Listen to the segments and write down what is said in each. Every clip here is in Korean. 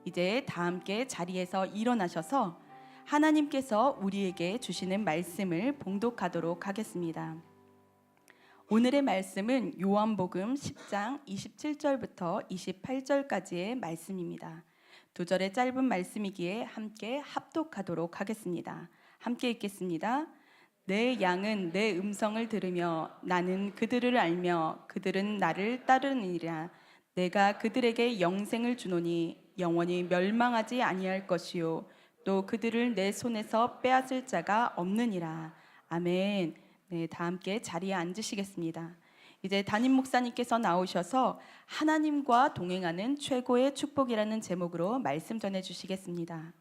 이제 다 함께 자리에서 일어나셔서 하나님께서 우리에게 주시는 말씀을 봉독하도록 하겠습니다. 오늘의 말씀은 요한복음 10장 27절부터 28절까지의 말씀입니다. 두 절의 짧은 말씀이기에 함께 합독하도록 하겠습니다. 함께 읽겠습니다. 내 양은 내 음성을 들으며 나는 그들을 알며 그들은 나를 따르느니라. 내가 그들에게 영생을 주노니 영원히 멸망하지 아니할 것이요 또 그들을 내 손에서 빼앗을 자가 없느니라. 아멘. 네, 다 함께 자리에 앉으시겠습니다. 이제 담임 목사님께서 나오셔서 하나님과 동행하는 최고의 축복이라는 제목으로 말씀 전해 주시겠습니다.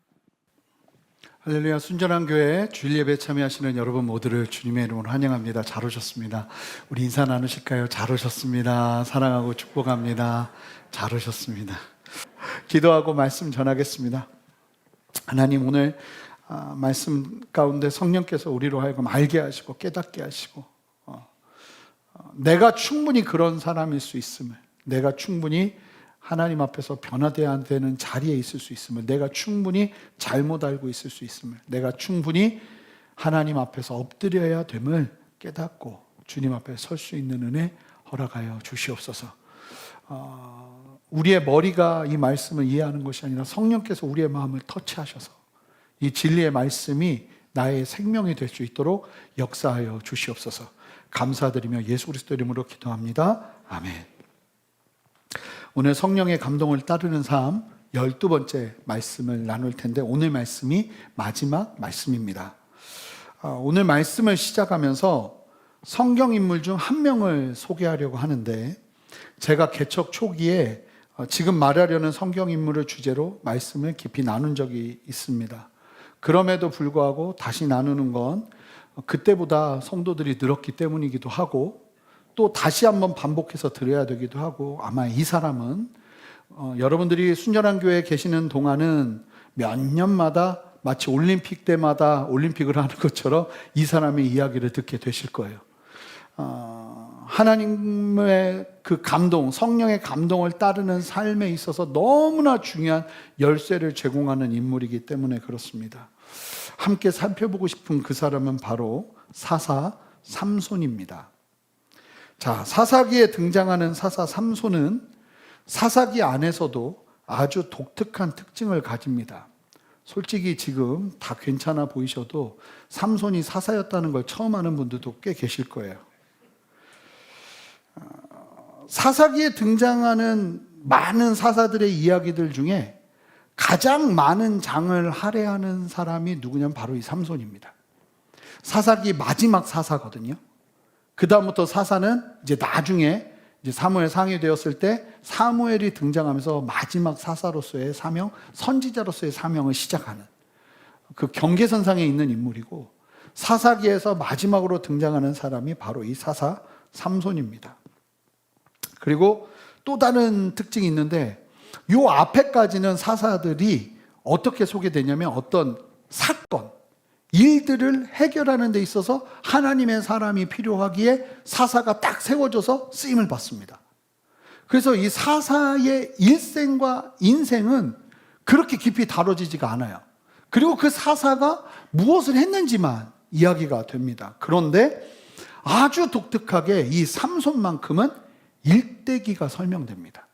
할렐루야. 순전한 교회 주일 예배 참여하시는 여러분 모두를 주님의 이름으로 환영합니다. 잘 오셨습니다. 우리 인사 나누실까요? 잘 오셨습니다. 사랑하고 축복합니다. 잘 오셨습니다. 기도하고 말씀 전하겠습니다. 하나님, 오늘 말씀 가운데 성령께서 우리로 하여금 알게 하시고 깨닫게 하시고 내가 충분히 그런 사람일 수 있음을, 내가 충분히 하나님 앞에서 변화되어야 되는 자리에 있을 수 있음을, 내가 충분히 잘못 알고 있을 수 있음을, 내가 충분히 하나님 앞에서 엎드려야 됨을 깨닫고 주님 앞에 설 수 있는 은혜 허락하여 주시옵소서. 우리의 머리가 이 말씀을 이해하는 것이 아니라 성령께서 우리의 마음을 터치하셔서 이 진리의 말씀이 나의 생명이 될 수 있도록 역사하여 주시옵소서. 감사드리며 예수 그리스도 이름으로 기도합니다. 아멘. 오늘 성령의 감동을 따르는 삶 12번째 말씀을 나눌 텐데, 오늘 말씀이 마지막 말씀입니다. 오늘 말씀을 시작하면서 성경 인물 중 한 명을 소개하려고 하는데, 제가 개척 초기에 지금 말하려는 성경 인물을 주제로 말씀을 깊이 나눈 적이 있습니다. 그럼에도 불구하고 다시 나누는 건 그때보다 성도들이 늘었기 때문이기도 하고, 또 다시 한번 반복해서 들어야 되기도 하고, 아마 이 사람은 여러분들이 순전한 교회에 계시는 동안은 몇 년마다 마치 올림픽 때마다 올림픽을 하는 것처럼 이 사람의 이야기를 듣게 되실 거예요. 하나님의 그 감동, 성령의 감동을 따르는 삶에 있어서 너무나 중요한 열쇠를 제공하는 인물이기 때문에 그렇습니다. 함께 살펴보고 싶은 그 사람은 바로 사사 삼손입니다. 자, 사사기에 등장하는 사사 삼손은 사사기 안에서도 아주 독특한 특징을 가집니다. 솔직히 지금 다 괜찮아 보이셔도 삼손이 사사였다는 걸 처음 아는 분들도 꽤 계실 거예요. 사사기에 등장하는 많은 사사들의 이야기들 중에 가장 많은 장을 할애하는 사람이 누구냐면 바로 이 삼손입니다. 사사기 마지막 사사거든요. 그 다음부터 사사는 이제 나중에 이제 사무엘 상이 되었을 때 사무엘이 등장하면서 마지막 사사로서의 사명, 선지자로서의 사명을 시작하는 그 경계선상에 있는 인물이고, 사사기에서 마지막으로 등장하는 사람이 바로 이 사사 삼손입니다. 그리고 또 다른 특징이 있는데, 요 앞에까지는 사사들이 어떻게 소개되냐면 어떤 사건, 일들을 해결하는 데 있어서 하나님의 사람이 필요하기에 사사가 딱 세워져서 쓰임을 받습니다. 그래서 이 사사의 일생과 인생은 그렇게 깊이 다뤄지지가 않아요. 그리고 그 사사가 무엇을 했는지만 이야기가 됩니다. 그런데 아주 독특하게 이 삼손만큼은 일대기가 설명됩니다.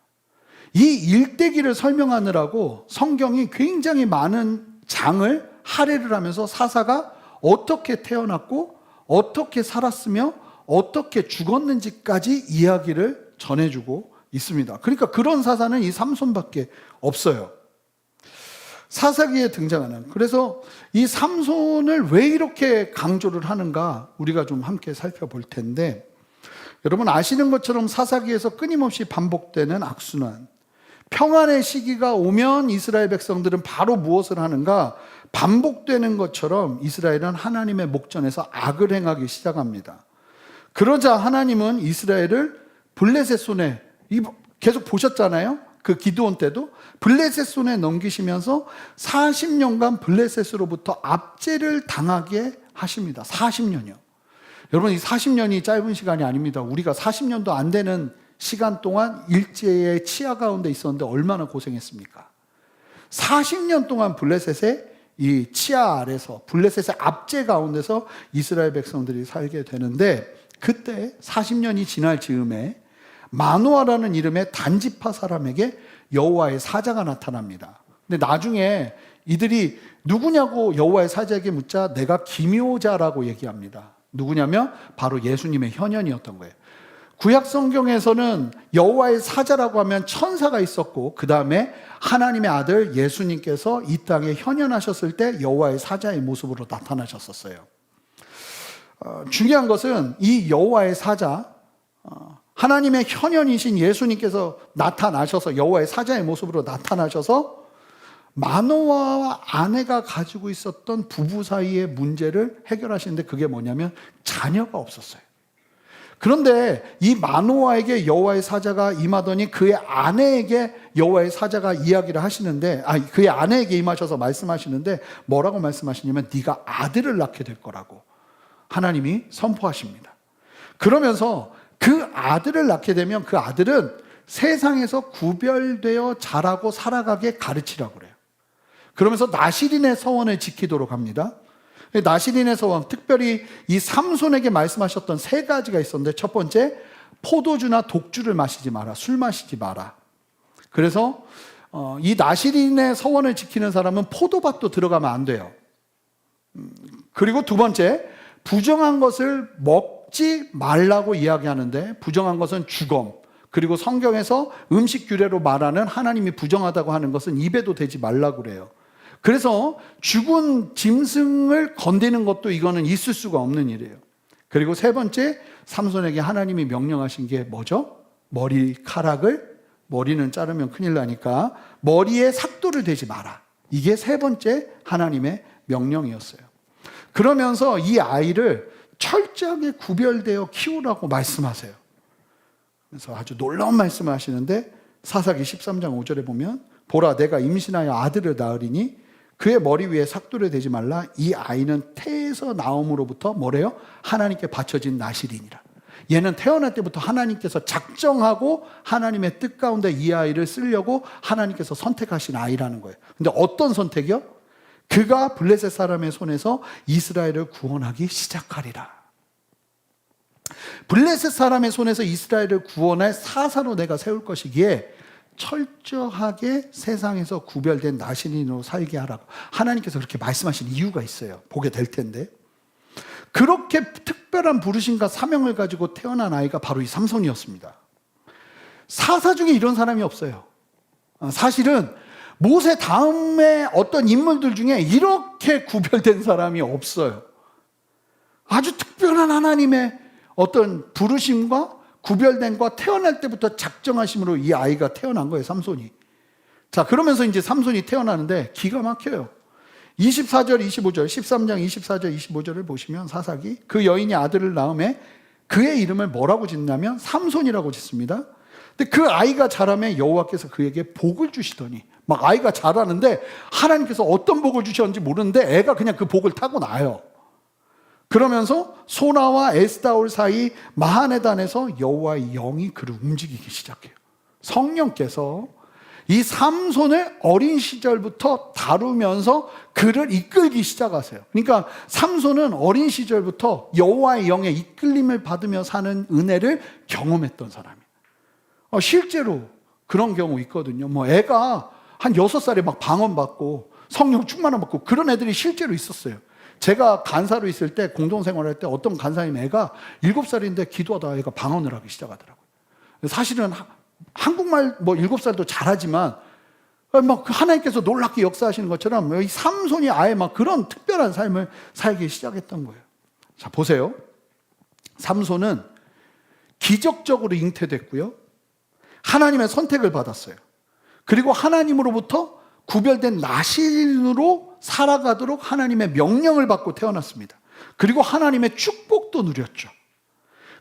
이 일대기를 설명하느라고 성경이 굉장히 많은 장을 할애를 하면서 사사가 어떻게 태어났고 어떻게 살았으며 어떻게 죽었는지까지 이야기를 전해주고 있습니다. 그러니까 그런 사사는 이 삼손밖에 없어요. 사사기에 등장하는, 그래서 이 삼손을 왜 이렇게 강조를 하는가 우리가 좀 함께 살펴볼 텐데, 여러분 아시는 것처럼 사사기에서 끊임없이 반복되는 악순환, 평안의 시기가 오면 이스라엘 백성들은 바로 무엇을 하는가? 반복되는 것처럼 이스라엘은 하나님의 목전에서 악을 행하기 시작합니다. 그러자 하나님은 이스라엘을 블레셋 손에, 계속 보셨잖아요. 그 기드온 때도 블레셋 손에 넘기시면서 40년간 블레셋으로부터 압제를 당하게 하십니다. 40년이요. 여러분, 이 40년이 짧은 시간이 아닙니다. 우리가 40년도 안 되는 시간 동안 일제의 치하 가운데 있었는데 얼마나 고생했습니까? 40년 동안 블레셋의 이 치아 아래서, 블레셋의 압제 가운데서 이스라엘 백성들이 살게 되는데, 그때 40년이 지날 즈음에 마노아라는 이름의 단지파 사람에게 여호와의 사자가 나타납니다. 근데 나중에 이들이 누구냐고 여호와의 사자에게 묻자 내가 기묘자라고 얘기합니다. 누구냐면 바로 예수님의 현현이었던 거예요. 구약 성경에서는 여호와의 사자라고 하면 천사가 있었고, 그 다음에 하나님의 아들 예수님께서 이 땅에 현현하셨을 때 여호와의 사자의 모습으로 나타나셨었어요. 중요한 것은 이 여호와의 사자, 하나님의 현현이신 예수님께서 나타나셔서 여호와의 사자의 모습으로 나타나셔서 마노아와 아내가 가지고 있었던 부부 사이의 문제를 해결하시는데, 그게 뭐냐면 자녀가 없었어요. 그런데 이 마노아에게 여호와의 사자가 임하더니 그의 아내에게 여호와의 사자가 이야기를 하시는데, 그의 아내에게 임하셔서 말씀하시는데 뭐라고 말씀하시냐면 네가 아들을 낳게 될 거라고 하나님이 선포하십니다. 그러면서 그 아들을 낳게 되면 그 아들은 세상에서 구별되어 자라고 살아가게 가르치라고 그래요. 그러면서 나시린의 서원을 지키도록 합니다. 나시린의 서원, 특별히 이 삼손에게 말씀하셨던 세 가지가 있었는데, 첫 번째, 포도주나 독주를 마시지 마라, 술 마시지 마라. 그래서 이 나시린의 서원을 지키는 사람은 포도밭도 들어가면 안 돼요. 그리고 두 번째, 부정한 것을 먹지 말라고 이야기하는데, 부정한 것은 죽음, 그리고 성경에서 음식 규례로 말하는 하나님이 부정하다고 하는 것은 입에도 대지 말라고 그래요. 그래서 죽은 짐승을 건드리는 것도 이거는 있을 수가 없는 일이에요. 그리고 세 번째, 삼손에게 하나님이 명령하신 게 뭐죠? 머리는 자르면 큰일 나니까 머리에 삭도를 대지 마라. 이게 세 번째 하나님의 명령이었어요. 그러면서 이 아이를 철저하게 구별되어 키우라고 말씀하세요. 그래서 아주 놀라운 말씀을 하시는데, 사사기 13장 5절에 보면 보라, 내가 임신하여 아들을 낳으리니 그의 머리 위에 삭도를 대지 말라. 이 아이는 태에서 나옴으로부터 뭐래요? 하나님께 바쳐진 나시린이라. 얘는 태어날 때부터 하나님께서 작정하고 하나님의 뜻 가운데 이 아이를 쓰려고 하나님께서 선택하신 아이라는 거예요. 근데 어떤 선택이요? 그가 블레셋 사람의 손에서 이스라엘을 구원하기 시작하리라. 블레셋 사람의 손에서 이스라엘을 구원할 사사로 내가 세울 것이기에 철저하게 세상에서 구별된 나시린으로 살게 하라고 하나님께서 그렇게 말씀하신 이유가 있어요. 보게 될 텐데, 그렇게 특별한 부르심과 사명을 가지고 태어난 아이가 바로 이 삼손이었습니다. 사사 중에 이런 사람이 없어요. 사실은 모세 다음에 어떤 인물들 중에 이렇게 구별된 사람이 없어요. 아주 특별한 하나님의 어떤 부르심과 구별된과 태어날 때부터 작정하심으로 이 아이가 태어난 거예요, 삼손이. 자, 그러면서 이제 삼손이 태어나는데 기가 막혀요. 24절, 25절, 13장 24절, 25절을 보시면 사사기, 그 여인이 아들을 낳음에 그의 이름을 뭐라고 짓냐면 삼손이라고 짓습니다. 근데 그 아이가 자라매 여호와께서 그에게 복을 주시더니, 막 아이가 자라는데 하나님께서 어떤 복을 주셨는지 모르는데 애가 그냥 그 복을 타고 나요. 그러면서 소나와 에스다올 사이 마하네단에서 여호와의 영이 그를 움직이기 시작해요. 성령께서 이 삼손을 어린 시절부터 다루면서 그를 이끌기 시작하세요. 그러니까 삼손은 어린 시절부터 여호와의 영의 이끌림을 받으며 사는 은혜를 경험했던 사람이에요. 실제로 그런 경우 있거든요. 뭐 애가 한 6살에 막 방언받고 성령 충만함 받고 그런 애들이 실제로 있었어요. 제가 간사로 있을 때, 공동생활할 때 어떤 간사님 애가 7살인데 기도하다 애가 방언을 하기 시작하더라고요. 사실은 한국말 뭐 7살도 잘하지만 막 하나님께서 놀랍게 역사하시는 것처럼 이 삼손이 아예 막 그런 특별한 삶을 살기 시작했던 거예요. 자, 보세요. 삼손은 기적적으로 잉태됐고요. 하나님의 선택을 받았어요. 그리고 하나님으로부터 구별된 나시린으로 살아가도록 하나님의 명령을 받고 태어났습니다. 그리고 하나님의 축복도 누렸죠.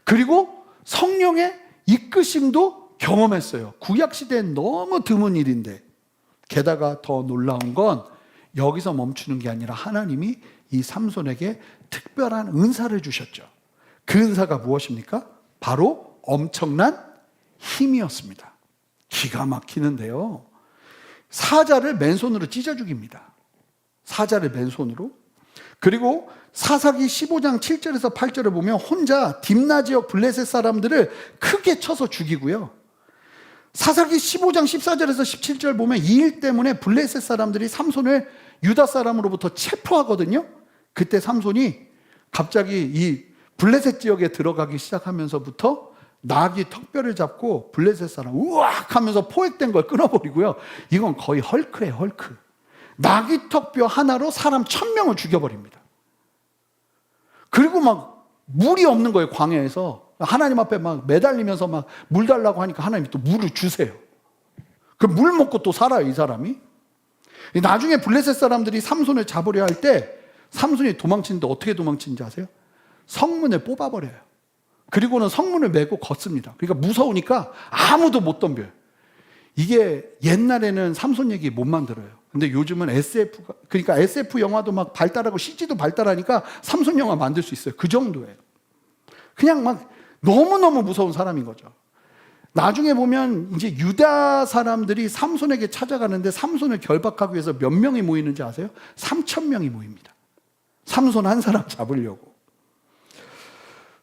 그리고 성령의 이끄심도 경험했어요. 구약시대엔 너무 드문 일인데, 게다가 더 놀라운 건 여기서 멈추는 게 아니라 하나님이 이 삼손에게 특별한 은사를 주셨죠. 그 은사가 무엇입니까? 바로 엄청난 힘이었습니다. 기가 막히는데요. 사자를 맨손으로 찢어 죽입니다. 사자를 맨손으로. 그리고 사사기 15장 7절에서 8절을 보면 혼자 딥나 지역 블레셋 사람들을 크게 쳐서 죽이고요. 사사기 15장 14절에서 17절 보면 이 일 때문에 블레셋 사람들이 삼손을 유다 사람으로부터 체포하거든요. 그때 삼손이 갑자기 이 블레셋 지역에 들어가기 시작하면서부터 나귀 턱뼈를 잡고 블레셋 사람 우악 하면서 포획된 걸 끊어버리고요. 이건 거의 헐크예요, 헐크. 나귀 턱뼈 하나로 사람 1000명을 죽여버립니다. 그리고 막 물이 없는 거예요, 광야에서. 하나님 앞에 막 매달리면서 막 물 달라고 하니까 하나님이 또 물을 주세요. 그 물 먹고 또 살아요, 이 사람이. 나중에 블레셋 사람들이 삼손을 잡으려 할 때 삼손이 도망치는데 어떻게 도망치는지 아세요? 성문을 뽑아버려요. 그리고는 성문을 메고 걷습니다. 그러니까 무서우니까 아무도 못 덤벼요. 이게 옛날에는 삼손 얘기 못 만들어요. 근데 요즘은 그러니까 SF 영화도 막 발달하고 CG도 발달하니까 삼손 영화 만들 수 있어요. 그 정도예요. 그냥 막 너무너무 무서운 사람인 거죠. 나중에 보면 이제 유다 사람들이 삼손에게 찾아가는데 삼손을 결박하기 위해서 몇 명이 모이는지 아세요? 3000명이 모입니다. 삼손 한 사람 잡으려고.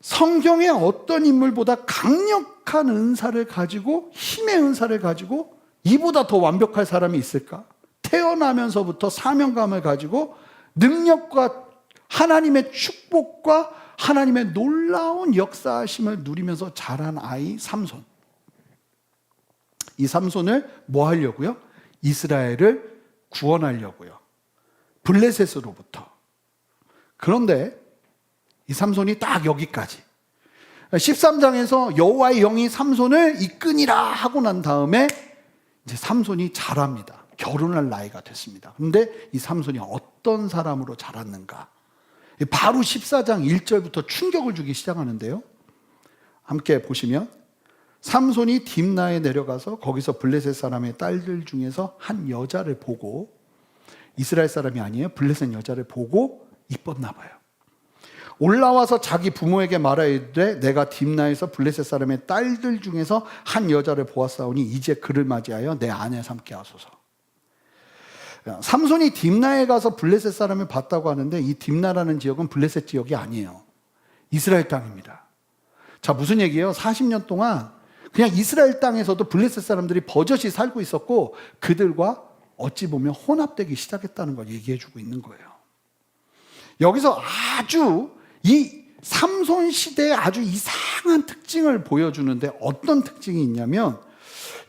성경의 어떤 인물보다 강력한 은사를 가지고 힘의 은사를 가지고 이보다 더 완벽할 사람이 있을까? 태어나면서부터 사명감을 가지고 능력과 하나님의 축복과 하나님의 놀라운 역사하심을 누리면서 자란 아이 삼손. 이 삼손을 뭐 하려고요? 이스라엘을 구원하려고요. 블레셋으로부터. 그런데 이 삼손이 딱 여기까지. 13장에서 여호와의 영이 삼손을 이끄니라 하고 난 다음에 이제 삼손이 자랍니다. 결혼할 나이가 됐습니다. 그런데 이 삼손이 어떤 사람으로 자랐는가? 바로 14장 1절부터 충격을 주기 시작하는데요. 함께 보시면 삼손이 딥나에 내려가서 거기서 블레셋 사람의 딸들 중에서 한 여자를 보고, 이스라엘 사람이 아니에요. 블레셋 여자를 보고 이뻤나 봐요. 올라와서 자기 부모에게 말하이르되 내가 딥나에서 블레셋 사람의 딸들 중에서 한 여자를 보았사오니 이제 그를 맞이하여 내 아내 삼게 하소서. 삼손이 딥나에 가서 블레셋 사람을 봤다고 하는데 이 딥나라는 지역은 블레셋 지역이 아니에요. 이스라엘 땅입니다. 자, 무슨 얘기예요? 40년 동안 그냥 이스라엘 땅에서도 블레셋 사람들이 버젓이 살고 있었고 그들과 어찌 보면 혼합되기 시작했다는 걸 얘기해 주고 있는 거예요. 여기서 아주 이 삼손 시대의 아주 이상한 특징을 보여주는데 어떤 특징이 있냐면,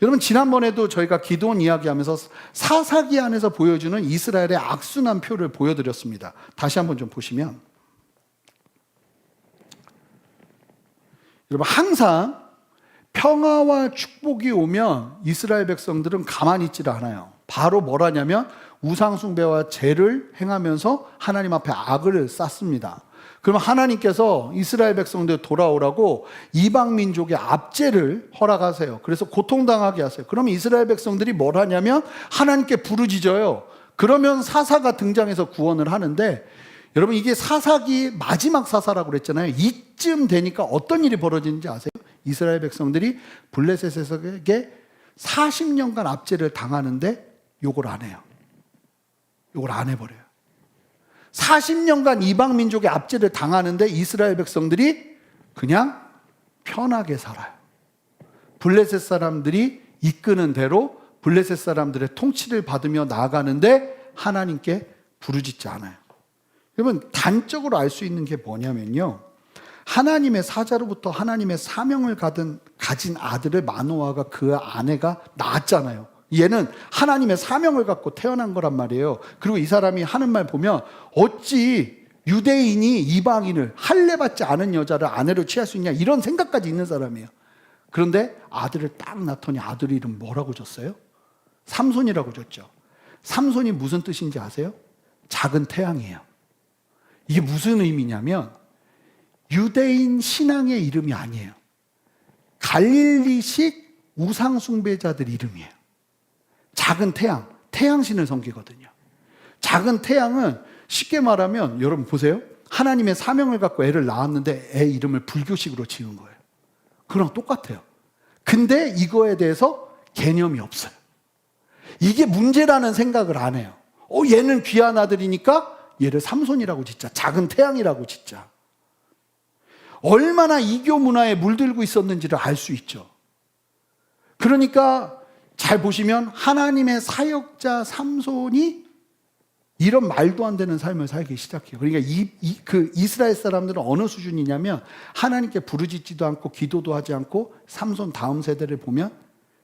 여러분 지난번에도 저희가 기도원 이야기하면서 사사기 안에서 보여주는 이스라엘의 악순환 표를 보여드렸습니다. 다시 한번 좀 보시면, 여러분 항상 평화와 축복이 오면 이스라엘 백성들은 가만히 있지를 않아요. 바로 뭘 하냐면 우상 숭배와 죄를 행하면서 하나님 앞에 악을 쌓습니다. 그러면 하나님께서 이스라엘 백성들 돌아오라고 이방 민족의 압제를 허락하세요. 그래서 고통당하게 하세요. 그러면 이스라엘 백성들이 뭘 하냐면 하나님께 부르짖어요. 그러면 사사가 등장해서 구원을 하는데, 여러분 이게 사사기 마지막 사사라고 그랬잖아요. 이쯤 되니까 어떤 일이 벌어지는지 아세요? 이스라엘 백성들이 블레셋에게 40년간 압제를 당하는데 요걸 안 해요. 요걸 안 해버려요. 40년간 이방 민족의 압제를 당하는데 이스라엘 백성들이 그냥 편하게 살아요. 블레셋 사람들이 이끄는 대로 블레셋 사람들의 통치를 받으며 나아가는데 하나님께 부르짖지 않아요. 여러분 단적으로 알 수 있는 게 뭐냐면요, 하나님의 사자로부터 하나님의 사명을 가진 아들을 마노아가 그 아내가 낳았잖아요. 얘는 하나님의 사명을 갖고 태어난 거란 말이에요. 그리고 이 사람이 하는 말 보면 어찌 유대인이 이방인을 할례받지 않은 여자를 아내로 취할 수 있냐, 이런 생각까지 있는 사람이에요. 그런데 아들을 딱 낳더니 아들 이름 뭐라고 줬어요? 삼손이라고 줬죠. 삼손이 무슨 뜻인지 아세요? 작은 태양이에요. 이게 무슨 의미냐면 유대인 신앙의 이름이 아니에요. 갈릴리식 우상숭배자들 이름이에요. 작은 태양, 태양신을 섬기거든요. 작은 태양은 쉽게 말하면 여러분 보세요. 하나님의 사명을 갖고 애를 낳았는데 애 이름을 불교식으로 지은 거예요. 그랑 똑같아요. 근데 이거에 대해서 개념이 없어요. 이게 문제라는 생각을 안 해요. 얘는 귀한 아들이니까 얘를 삼손이라고 짓자. 작은 태양이라고 짓자. 얼마나 이교 문화에 물들고 있었는지를 알 수 있죠. 그러니까 잘 보시면 하나님의 사역자 삼손이 이런 말도 안 되는 삶을 살기 시작해요. 그러니까 그 이스라엘 사람들은 어느 수준이냐면 하나님께 부르짖지도 않고 기도도 하지 않고 삼손 다음 세대를 보면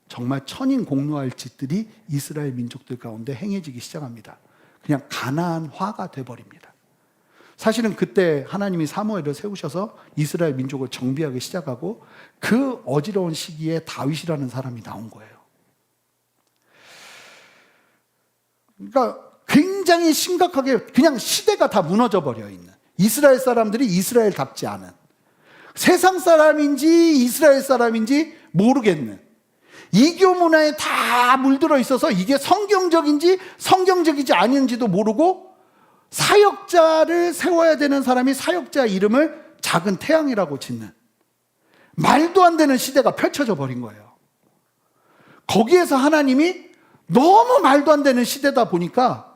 정말 천인공노할 짓들이 이스라엘 민족들 가운데 행해지기 시작합니다. 그냥 가나안화가 돼버립니다. 사실은 그때 하나님이 사무엘을 세우셔서 이스라엘 민족을 정비하기 시작하고 그 어지러운 시기에 다윗이라는 사람이 나온 거예요. 그러니까 굉장히 심각하게 그냥 시대가 다 무너져 버려 있는, 이스라엘 사람들이 이스라엘답지 않은, 세상 사람인지 이스라엘 사람인지 모르겠는 이교 문화에 다 물들어 있어서 이게 성경적인지 성경적이지 아닌지도 모르고 사역자를 세워야 되는 사람이 사역자 이름을 작은 태양이라고 짓는 말도 안 되는 시대가 펼쳐져 버린 거예요. 거기에서 하나님이 너무 말도 안 되는 시대다 보니까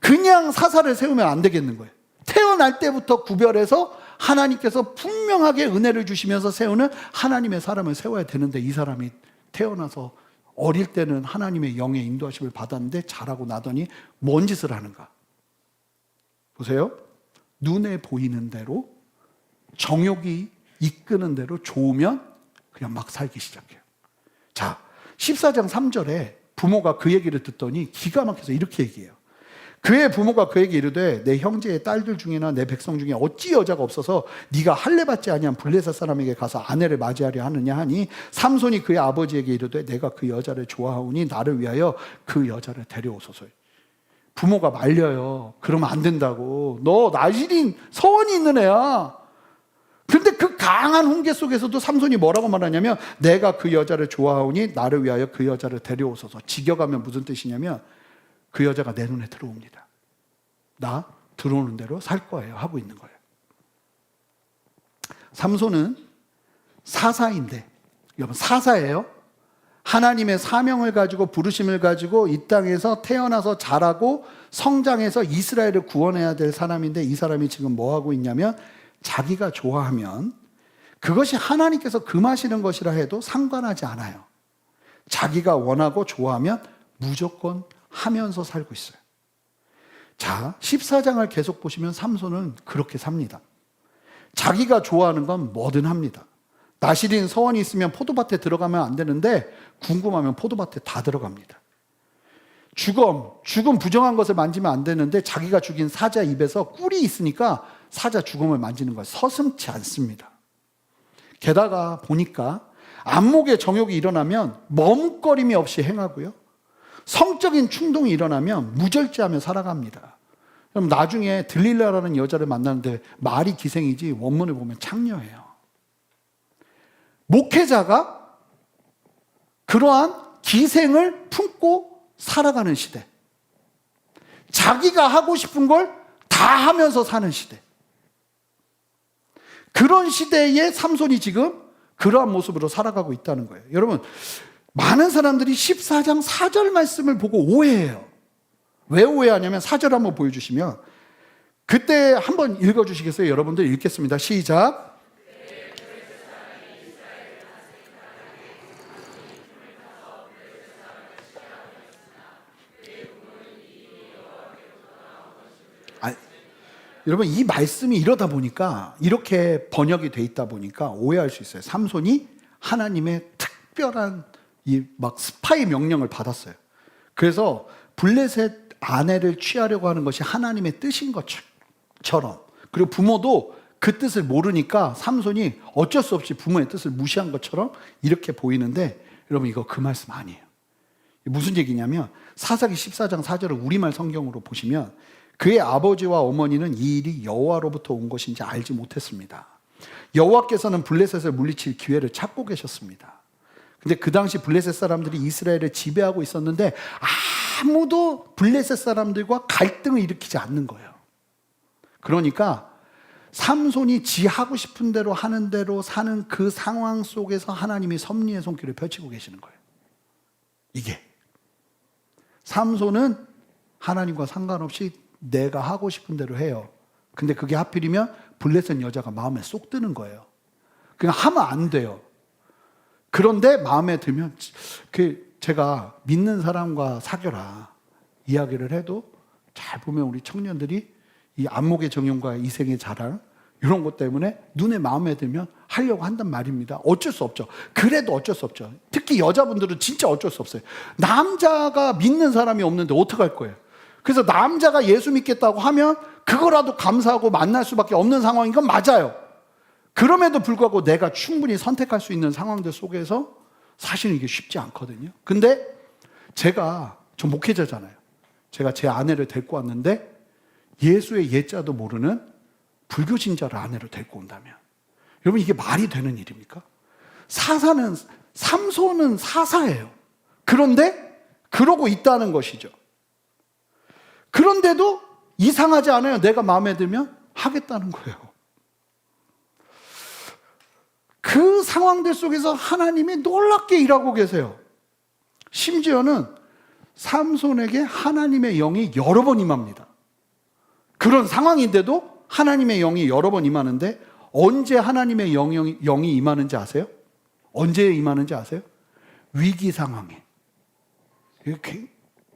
그냥 사사를 세우면 안 되겠는 거예요. 태어날 때부터 구별해서 하나님께서 분명하게 은혜를 주시면서 세우는 하나님의 사람을 세워야 되는데 이 사람이 태어나서 어릴 때는 하나님의 영의 인도하심을 받았는데 자라고 나더니 뭔 짓을 하는가? 보세요. 눈에 보이는 대로 정욕이 이끄는 대로 좋으면 그냥 막 살기 시작해요. 자, 14장 3절에 부모가 그 얘기를 듣더니 기가 막혀서 이렇게 얘기해요. 그의 부모가 그에게 이르되 내 형제의 딸들 중이나 내 백성 중에 어찌 여자가 없어서 네가 할례 받지 아니한 블레셋 사람에게 가서 아내를 맞이하려 하느냐 하니 삼손이 그의 아버지에게 이르되 내가 그 여자를 좋아하오니 나를 위하여 그 여자를 데려오소서. 부모가 말려요. 그러면 안 된다고. 너 나실인 서원이 있는 애야. 근데 그 강한 훈계 속에서도 삼손이 뭐라고 말하냐면 내가 그 여자를 좋아하오니 나를 위하여 그 여자를 데려오소서. 직역하면 무슨 뜻이냐면 그 여자가 내 눈에 들어옵니다. 나 들어오는 대로 살 거예요 하고 있는 거예요. 삼손은 사사인데, 여러분 사사예요. 하나님의 사명을 가지고 부르심을 가지고 이 땅에서 태어나서 자라고 성장해서 이스라엘을 구원해야 될 사람인데 이 사람이 지금 뭐 하고 있냐면 자기가 좋아하면 그것이 하나님께서 금하시는 것이라 해도 상관하지 않아요. 자기가 원하고 좋아하면 무조건 하면서 살고 있어요. 자, 14장을 계속 보시면 삼손은 그렇게 삽니다. 자기가 좋아하는 건 뭐든 합니다. 나실인 서원이 있으면 포도밭에 들어가면 안 되는데 궁금하면 포도밭에 다 들어갑니다. 죽음 부정한 것을 만지면 안 되는데 자기가 죽인 사자 입에서 꿀이 있으니까 사자 죽음을 만지는 걸 서슴지 않습니다. 게다가 보니까 안목의 정욕이 일어나면 머뭇거림이 없이 행하고요. 성적인 충동이 일어나면 무절제하며 살아갑니다. 그럼 나중에 들릴라라는 여자를 만나는데 말이 기생이지 원문을 보면 창녀예요. 목회자가 그러한 기생을 품고 살아가는 시대. 자기가 하고 싶은 걸 다 하면서 사는 시대. 그런 시대에 삼손이 지금 그러한 모습으로 살아가고 있다는 거예요. 여러분, 많은 사람들이 14장 4절 말씀을 보고 오해해요. 왜 오해하냐면 4절 한번 보여주시면 그때 한번 읽어주시겠어요? 여러분들 읽겠습니다. 시작. 여러분 이 말씀이 이러다 보니까 이렇게 번역이 돼 있다 보니까 오해할 수 있어요. 삼손이 하나님의 특별한 이 막 스파이 명령을 받았어요. 그래서 블레셋 아내를 취하려고 하는 것이 하나님의 뜻인 것처럼, 그리고 부모도 그 뜻을 모르니까 삼손이 어쩔 수 없이 부모의 뜻을 무시한 것처럼 이렇게 보이는데 여러분 이거 그 말씀 아니에요. 무슨 얘기냐면 사사기 14장 4절을 우리말 성경으로 보시면 그의 아버지와 어머니는 이 일이 여호와로부터 온 것인지 알지 못했습니다. 여호와께서는 블레셋을 물리칠 기회를 찾고 계셨습니다. 근데 그 당시 블레셋 사람들이 이스라엘을 지배하고 있었는데 아무도 블레셋 사람들과 갈등을 일으키지 않는 거예요. 그러니까 삼손이 지 하고 싶은 대로 하는 대로 사는 그 상황 속에서 하나님이 섭리의 손길을 펼치고 계시는 거예요. 이게 삼손은 하나님과 상관없이 내가 하고 싶은 대로 해요. 근데 그게 하필이면 블레셋 여자가 마음에 쏙 드는 거예요. 그냥 하면 안 돼요. 그런데 마음에 들면 제가 믿는 사람과 사귀어라 이야기를 해도 잘 보면 우리 청년들이 이 안목의 정형과 이생의 자랑 이런 것 때문에 눈에 마음에 들면 하려고 한단 말입니다. 어쩔 수 없죠. 그래도 어쩔 수 없죠. 특히 여자분들은 진짜 어쩔 수 없어요. 남자가 믿는 사람이 없는데 어떡할 거예요? 그래서 남자가 예수 믿겠다고 하면 그거라도 감사하고 만날 수밖에 없는 상황인 건 맞아요. 그럼에도 불구하고 내가 충분히 선택할 수 있는 상황들 속에서 사실은 이게 쉽지 않거든요. 근데 저 목회자잖아요. 제가 제 아내를 데리고 왔는데 예수의 예자도 모르는 불교 신자를 아내로 데리고 온다면 여러분 이게 말이 되는 일입니까? 삼손은 사사예요. 그런데 그러고 있다는 것이죠. 그런데도 이상하지 않아요. 내가 마음에 들면 하겠다는 거예요. 그 상황들 속에서 하나님이 놀랍게 일하고 계세요. 심지어는 삼손에게 하나님의 영이 여러 번 임합니다. 그런 상황인데도 하나님의 영이 여러 번 임하는데 언제 하나님의 영이 임하는지 아세요? 언제 임하는지 아세요? 위기 상황에.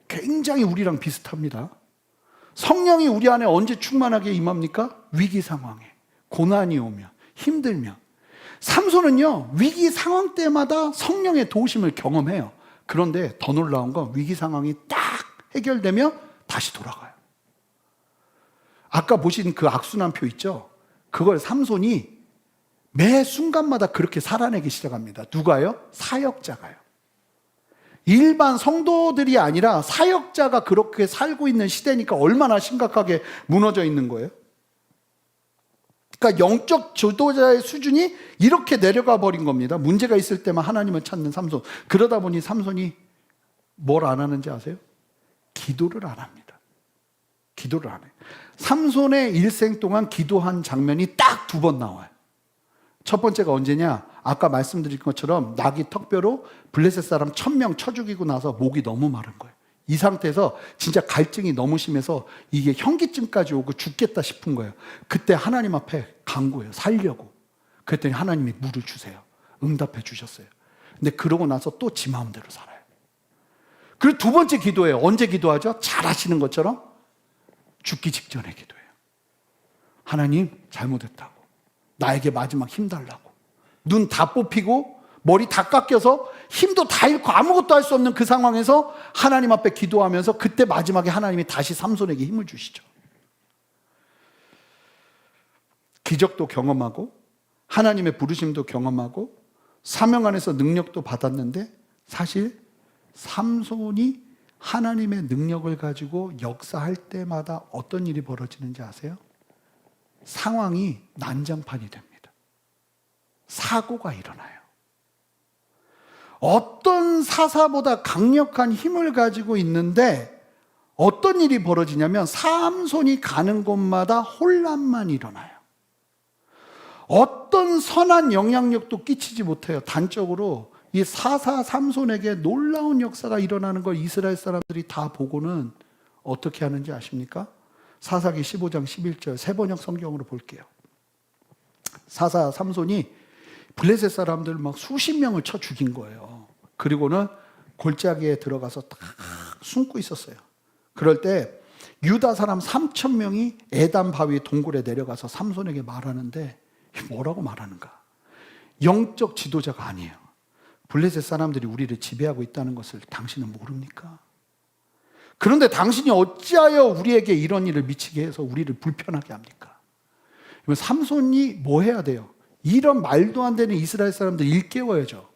굉장히 우리랑 비슷합니다. 성령이 우리 안에 언제 충만하게 임합니까? 위기 상황에. 고난이 오면, 힘들면. 삼손은요, 위기 상황 때마다 성령의 도우심을 경험해요. 그런데 더 놀라운 건 위기 상황이 딱 해결되면 다시 돌아가요. 아까 보신 그 악순환표 있죠? 그걸 삼손이 매 순간마다 그렇게 살아내기 시작합니다. 누가요? 사역자가요. 일반 성도들이 아니라 사역자가 그렇게 살고 있는 시대니까 얼마나 심각하게 무너져 있는 거예요? 그러니까 영적 지도자의 수준이 이렇게 내려가 버린 겁니다. 문제가 있을 때만 하나님을 찾는 삼손. 그러다 보니 삼손이 뭘 안 하는지 아세요? 기도를 안 합니다. 기도를 안 해요. 삼손의 일생 동안 기도한 장면이 딱 2번 나와요. 첫 번째가 언제냐? 아까 말씀드린 것처럼 낙이 턱뼈로 블레셋 사람 1000명 쳐 죽이고 나서 목이 너무 마른 거예요. 이 상태에서 진짜 갈증이 너무 심해서 이게 현기증까지 오고 죽겠다 싶은 거예요. 그때 하나님 앞에 간구해요. 살려고. 그랬더니 하나님이 물을 주세요. 응답해 주셨어요. 근데 그러고 나서 또 지 마음대로 살아요. 그리고 2번째 기도예요. 언제 기도하죠? 잘 아시는 것처럼 죽기 직전에 기도해요. 하나님 잘못했다고. 나에게 마지막 힘 달라고. 눈 다 뽑히고 머리 다 깎여서 힘도 다 잃고 아무것도 할 수 없는 그 상황에서 하나님 앞에 기도하면서 그때 마지막에 하나님이 다시 삼손에게 힘을 주시죠. 기적도 경험하고 하나님의 부르심도 경험하고 사명 안에서 능력도 받았는데 사실 삼손이 하나님의 능력을 가지고 역사할 때마다 어떤 일이 벌어지는지 아세요? 상황이 난장판이 됩니다. 사고가 일어나요. 어떤 사사보다 강력한 힘을 가지고 있는데 어떤 일이 벌어지냐면 삼손이 가는 곳마다 혼란만 일어나요. 어떤 선한 영향력도 끼치지 못해요. 단적으로 이 사사 삼손에게 놀라운 역사가 일어나는 걸 이스라엘 사람들이 다 보고는 어떻게 하는지 아십니까? 사사기 15장 11절 세번역 성경으로 볼게요. 사사 삼손이 블레셋 사람들 막 수십 명을 쳐 죽인 거예요. 그리고는 골짜기에 들어가서 딱 숨고 있었어요. 그럴 때 유다 사람 3,000명이 에단 바위 동굴에 내려가서 삼손에게 말하는데 뭐라고 말하는가? 영적 지도자가 아니에요. 블레셋 사람들이 우리를 지배하고 있다는 것을 당신은 모릅니까? 그런데 당신이 어찌하여 우리에게 이런 일을 미치게 해서 우리를 불편하게 합니까? 삼손이 뭐 해야 돼요? 이런 말도 안 되는 이스라엘 사람들 일깨워야죠.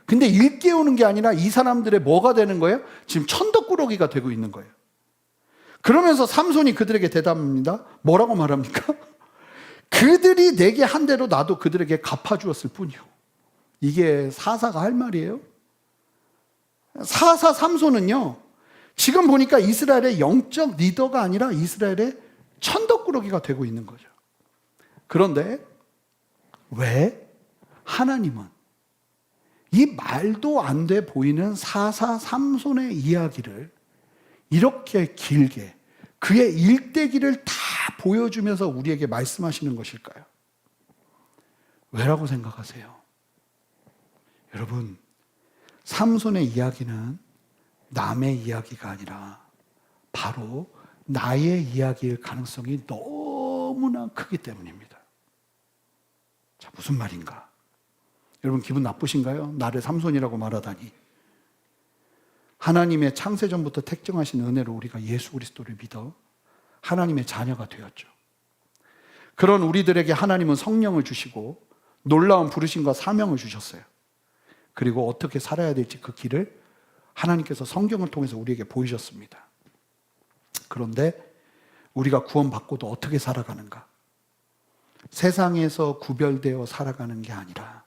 근데 일깨우는 게 아니라 이 사람들의 뭐가 되는 거예요? 지금 천덕꾸러기가 되고 있는 거예요. 그러면서 삼손이 그들에게 대답합니다. 뭐라고 말합니까? 그들이 내게 한 대로 나도 그들에게 갚아주었을 뿐이요. 이게 사사가 할 말이에요? 사사 삼손은요, 지금 보니까 이스라엘의 영적 리더가 아니라 이스라엘의 천덕꾸러기가 되고 있는 거죠. 그런데 왜 하나님은 이 말도 안 돼 보이는 사사 삼손의 이야기를 이렇게 길게 그의 일대기를 다 보여주면서 우리에게 말씀하시는 것일까요? 왜라고 생각하세요? 여러분, 삼손의 이야기는 남의 이야기가 아니라 바로 나의 이야기일 가능성이 너무나 크기 때문입니다. 자, 무슨 말인가? 여러분 기분 나쁘신가요? 나를 삼손이라고 말하다니. 하나님의 창세전부터 택정하신 은혜로 우리가 예수 그리스도를 믿어 하나님의 자녀가 되었죠. 그런 우리들에게 하나님은 성령을 주시고 놀라운 부르심과 사명을 주셨어요. 그리고 어떻게 살아야 될지 그 길을 하나님께서 성경을 통해서 우리에게 보이셨습니다. 그런데 우리가 구원받고도 어떻게 살아가는가? 세상에서 구별되어 살아가는 게 아니라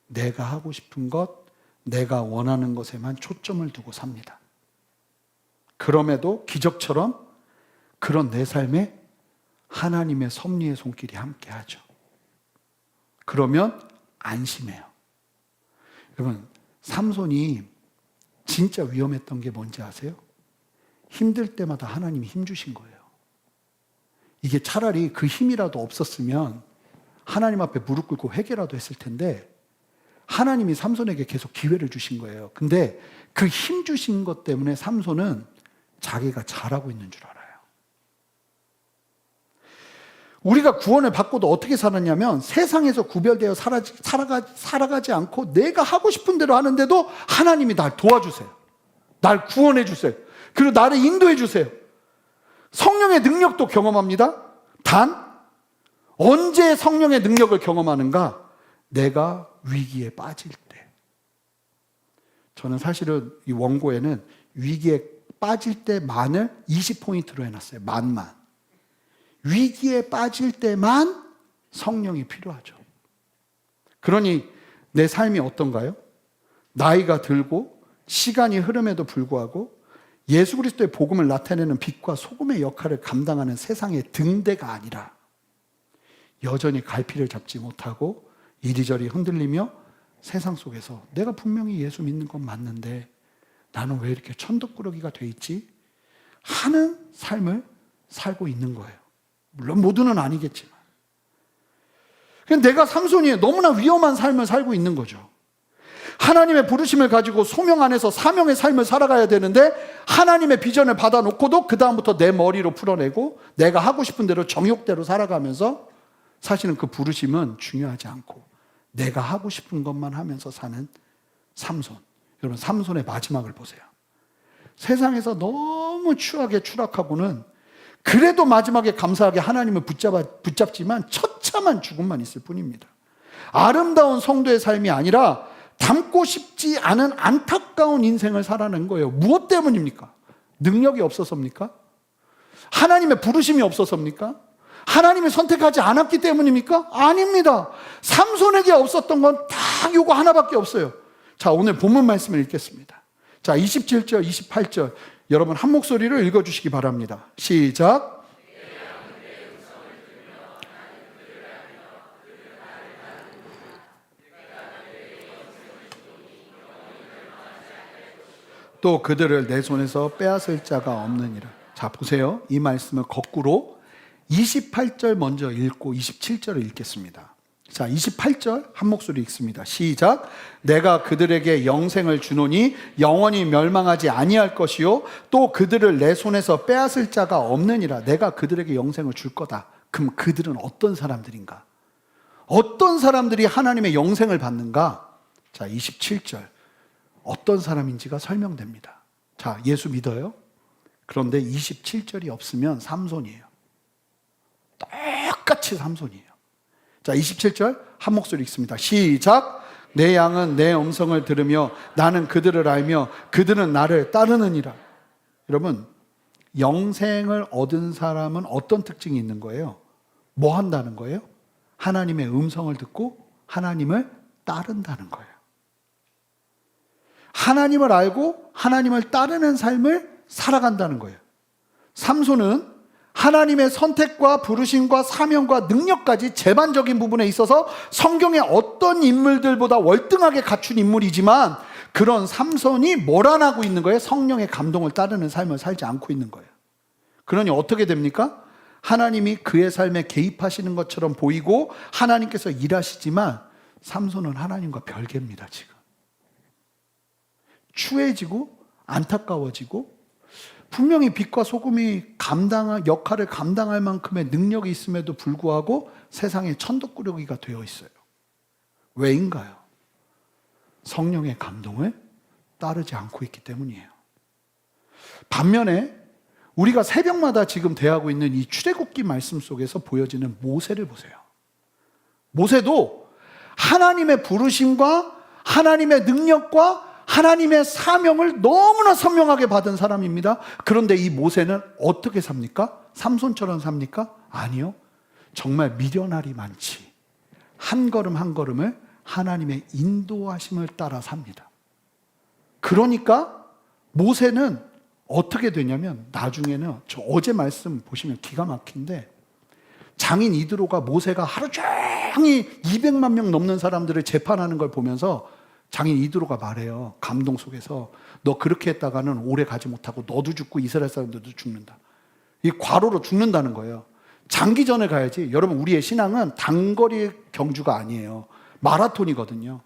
내가 하고 싶은 것, 내가 원하는 것에만 초점을 두고 삽니다. 그럼에도 기적처럼 그런 내 삶에 하나님의 섭리의 손길이 함께하죠. 그러면 안심해요. 여러분, 삼손이 진짜 위험했던 게 뭔지 아세요? 힘들 때마다 하나님이 힘 주신 거예요. 이게 차라리 그 힘이라도 없었으면 하나님 앞에 무릎 꿇고 회개라도 했을 텐데 하나님이 삼손에게 계속 기회를 주신 거예요. 근데 그 힘 주신 것 때문에 삼손은 자기가 잘하고 있는 줄 알아요. 우리가 구원을 받고도 어떻게 살았냐면 세상에서 구별되어 살아가지 않고 내가 하고 싶은 대로 하는데도 하나님이 날 도와주세요. 날 구원해 주세요. 그리고 나를 인도해 주세요. 성령의 능력도 경험합니다. 단 언제 성령의 능력을 경험하는가? 내가 위기에 빠질 때. 저는 사실은 이 원고에는 위기에 빠질 때만을 20포인트로 해놨어요. 만만. 위기에 빠질 때만 성령이 필요하죠. 그러니 내 삶이 어떤가요? 나이가 들고 시간이 흐름에도 불구하고 예수 그리스도의 복음을 나타내는 빛과 소금의 역할을 감당하는 세상의 등대가 아니라 여전히 갈피를 잡지 못하고 이리저리 흔들리며 세상 속에서 내가 분명히 예수 믿는 건 맞는데 나는 왜 이렇게 천덕꾸러기가 돼 있지? 하는 삶을 살고 있는 거예요. 물론 모두는 아니겠지만. 내가 삼손이 너무나 위험한 삶을 살고 있는 거죠. 하나님의 부르심을 가지고 소명 안에서 사명의 삶을 살아가야 되는데 하나님의 비전을 받아놓고도 그 다음부터 내 머리로 풀어내고 내가 하고 싶은 대로 정욕대로 살아가면서 사실은 그 부르심은 중요하지 않고 내가 하고 싶은 것만 하면서 사는 삼손. 여러분, 삼손의 마지막을 보세요. 세상에서 너무 추하게 추락하고는 그래도 마지막에 감사하게 하나님을 붙잡지만 처참한 죽음만 있을 뿐입니다. 아름다운 성도의 삶이 아니라 닮고 싶지 않은 안타까운 인생을 살아낸 거예요. 무엇 때문입니까? 능력이 없어서입니까? 하나님의 부르심이 없어서입니까? 하나님이 선택하지 않았기 때문입니까? 아닙니다. 삼손에게 없었던 건 딱 요거 하나밖에 없어요. 자, 오늘 본문 말씀을 읽겠습니다. 자, 27절, 28절 여러분 한 목소리로 읽어주시기 바랍니다. 시작. 또 그들을 내 손에서 빼앗을 자가 없느니라. 자, 보세요. 이 말씀을 거꾸로 28절 먼저 읽고 27절을 읽겠습니다. 자, 28절 한 목소리 읽습니다. 시작. 내가 그들에게 영생을 주노니 영원히 멸망하지 아니할 것이요 또 그들을 내 손에서 빼앗을 자가 없느니라. 내가 그들에게 영생을 줄 거다. 그럼 그들은 어떤 사람들인가? 어떤 사람들이 하나님의 영생을 받는가? 자, 27절 어떤 사람인지가 설명됩니다. 자, 예수 믿어요? 그런데 27절이 없으면 삼손이에요. 똑같이 삼손이에요. 자, 27절 한 목소리 읽습니다. 시작. 내 양은 내 음성을 들으며 나는 그들을 알며 그들은 나를 따르느니라. 여러분, 영생을 얻은 사람은 어떤 특징이 있는 거예요? 뭐 한다는 거예요? 하나님의 음성을 듣고 하나님을 따른다는 거예요. 하나님을 알고 하나님을 따르는 삶을 살아간다는 거예요. 삼손은 하나님의 선택과 부르심과 사명과 능력까지 제반적인 부분에 있어서 성경의 어떤 인물들보다 월등하게 갖춘 인물이지만 그런 삼손이 뭘 안 하고 있는 거예요? 성령의 감동을 따르는 삶을 살지 않고 있는 거예요. 그러니 어떻게 됩니까? 하나님이 그의 삶에 개입하시는 것처럼 보이고 하나님께서 일하시지만 삼손은 하나님과 별개입니다. 지금 추해지고 안타까워지고, 분명히 빛과 소금이 역할을 감당할 만큼의 능력이 있음에도 불구하고 세상에 천덕꾸러기가 되어 있어요. 왜인가요? 성령의 감동을 따르지 않고 있기 때문이에요. 반면에 우리가 새벽마다 지금 대하고 있는 이 출애굽기 말씀 속에서 보여지는 모세를 보세요. 모세도 하나님의 부르심과 하나님의 능력과 하나님의 사명을 너무나 선명하게 받은 사람입니다. 그런데 이 모세는 어떻게 삽니까? 삼손처럼 삽니까? 아니요. 정말 미련할이 많지. 한 걸음 한 걸음을 하나님의 인도하심을 따라 삽니다. 그러니까 모세는 어떻게 되냐면, 나중에는 저 어제 말씀 보시면 기가 막힌데, 장인 이드로가 모세가 하루 종일 200만 명 넘는 사람들을 재판하는 걸 보면서 장인 이드로가 말해요. 감동 속에서 너 그렇게 했다가는 오래 가지 못하고 너도 죽고 이스라엘 사람들도 죽는다. 이 과로로 죽는다는 거예요. 장기전을 가야지. 여러분, 우리의 신앙은 단거리 경주가 아니에요. 마라톤이거든요.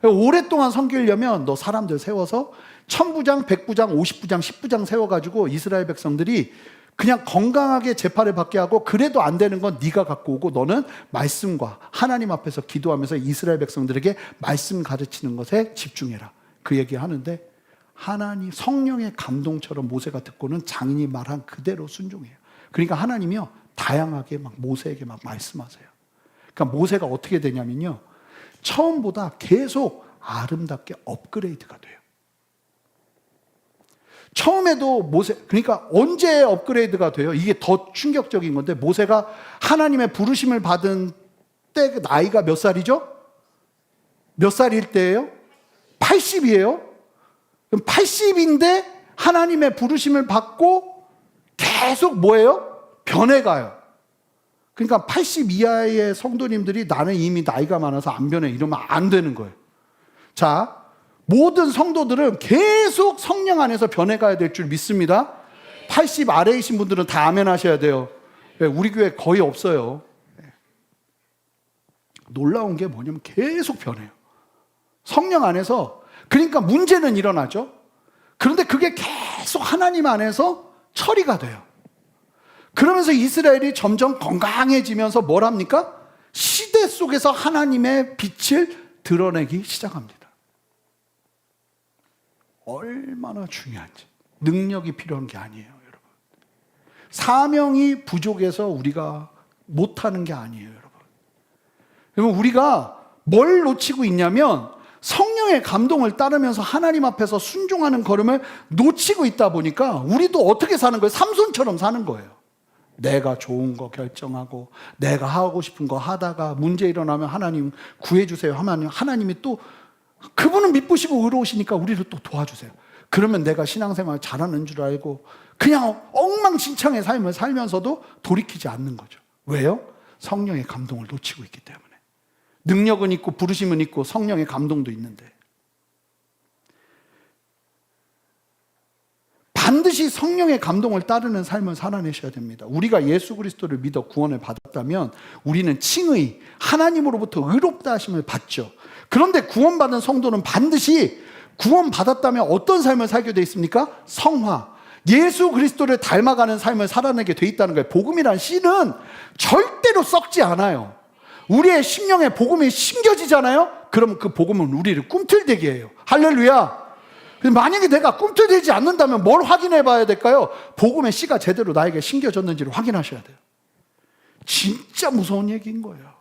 오랫동안 섬기려면 너 사람들 세워서 1000부장, 100부장, 50부장, 10부장 세워가지고 이스라엘 백성들이 그냥 건강하게 재판을 받게 하고, 그래도 안 되는 건 네가 갖고 오고 너는 말씀과 하나님 앞에서 기도하면서 이스라엘 백성들에게 말씀 가르치는 것에 집중해라. 그 얘기 하는데, 하나님 성령의 감동처럼 모세가 듣고는 장인이 말한 그대로 순종해요. 그러니까 하나님이요 다양하게 막 모세에게 막 말씀하세요. 그러니까 모세가 어떻게 되냐면요, 처음보다 계속 아름답게 업그레이드가 돼요. 처음에도 모세, 그러니까 언제 업그레이드가 돼요? 이게 더 충격적인 건데, 모세가 하나님의 부르심을 받은 때 나이가 몇 살이죠? 몇 살일 때예요? 80이에요. 그럼 80인데 하나님의 부르심을 받고 계속 뭐예요? 변해가요. 그러니까 80 이하의 성도님들이 나는 이미 나이가 많아서 안 변해 이러면 안 되는 거예요. 자, 모든 성도들은 계속 성령 안에서 변해가야 될 줄 믿습니다. 80 아래이신 분들은 다 아멘 하셔야 돼요. 우리 교회 거의 없어요. 놀라운 게 뭐냐면 계속 변해요. 성령 안에서. 그러니까 문제는 일어나죠. 그런데 그게 계속 하나님 안에서 처리가 돼요. 그러면서 이스라엘이 점점 건강해지면서 뭘 합니까? 시대 속에서 하나님의 빛을 드러내기 시작합니다. 얼마나 중요한지. 능력이 필요한 게 아니에요, 여러분. 사명이 부족해서 우리가 못하는 게 아니에요, 여러분. 여러분, 우리가 뭘 놓치고 있냐면 성령의 감동을 따르면서 하나님 앞에서 순종하는 걸음을 놓치고 있다 보니까 우리도 어떻게 사는 거예요? 삼손처럼 사는 거예요. 내가 좋은 거 결정하고 내가 하고 싶은 거 하다가 문제 일어나면 하나님 구해주세요 하면 하나님이 또 그분은 미쁘시고 의로우시니까 우리를 또 도와주세요. 그러면 내가 신앙생활 잘하는 줄 알고 그냥 엉망진창의 삶을 살면서도 돌이키지 않는 거죠. 왜요? 성령의 감동을 놓치고 있기 때문에. 능력은 있고 부르심은 있고 성령의 감동도 있는데, 반드시 성령의 감동을 따르는 삶을 살아내셔야 됩니다. 우리가 예수 그리스도를 믿어 구원을 받았다면 우리는 칭의, 하나님으로부터 의롭다 하심을 받죠. 그런데 구원받은 성도는 반드시 구원받았다면 어떤 삶을 살게 돼 있습니까? 성화, 예수 그리스도를 닮아가는 삶을 살아내게 돼 있다는 거예요. 복음이란 씨는 절대로 썩지 않아요. 우리의 심령에 복음이 심겨지잖아요. 그러면 그 복음은 우리를 꿈틀대게 해요. 할렐루야. 만약에 내가 꿈틀대지 않는다면 뭘 확인해 봐야 될까요? 복음의 씨가 제대로 나에게 심겨졌는지를 확인하셔야 돼요. 진짜 무서운 얘기인 거예요.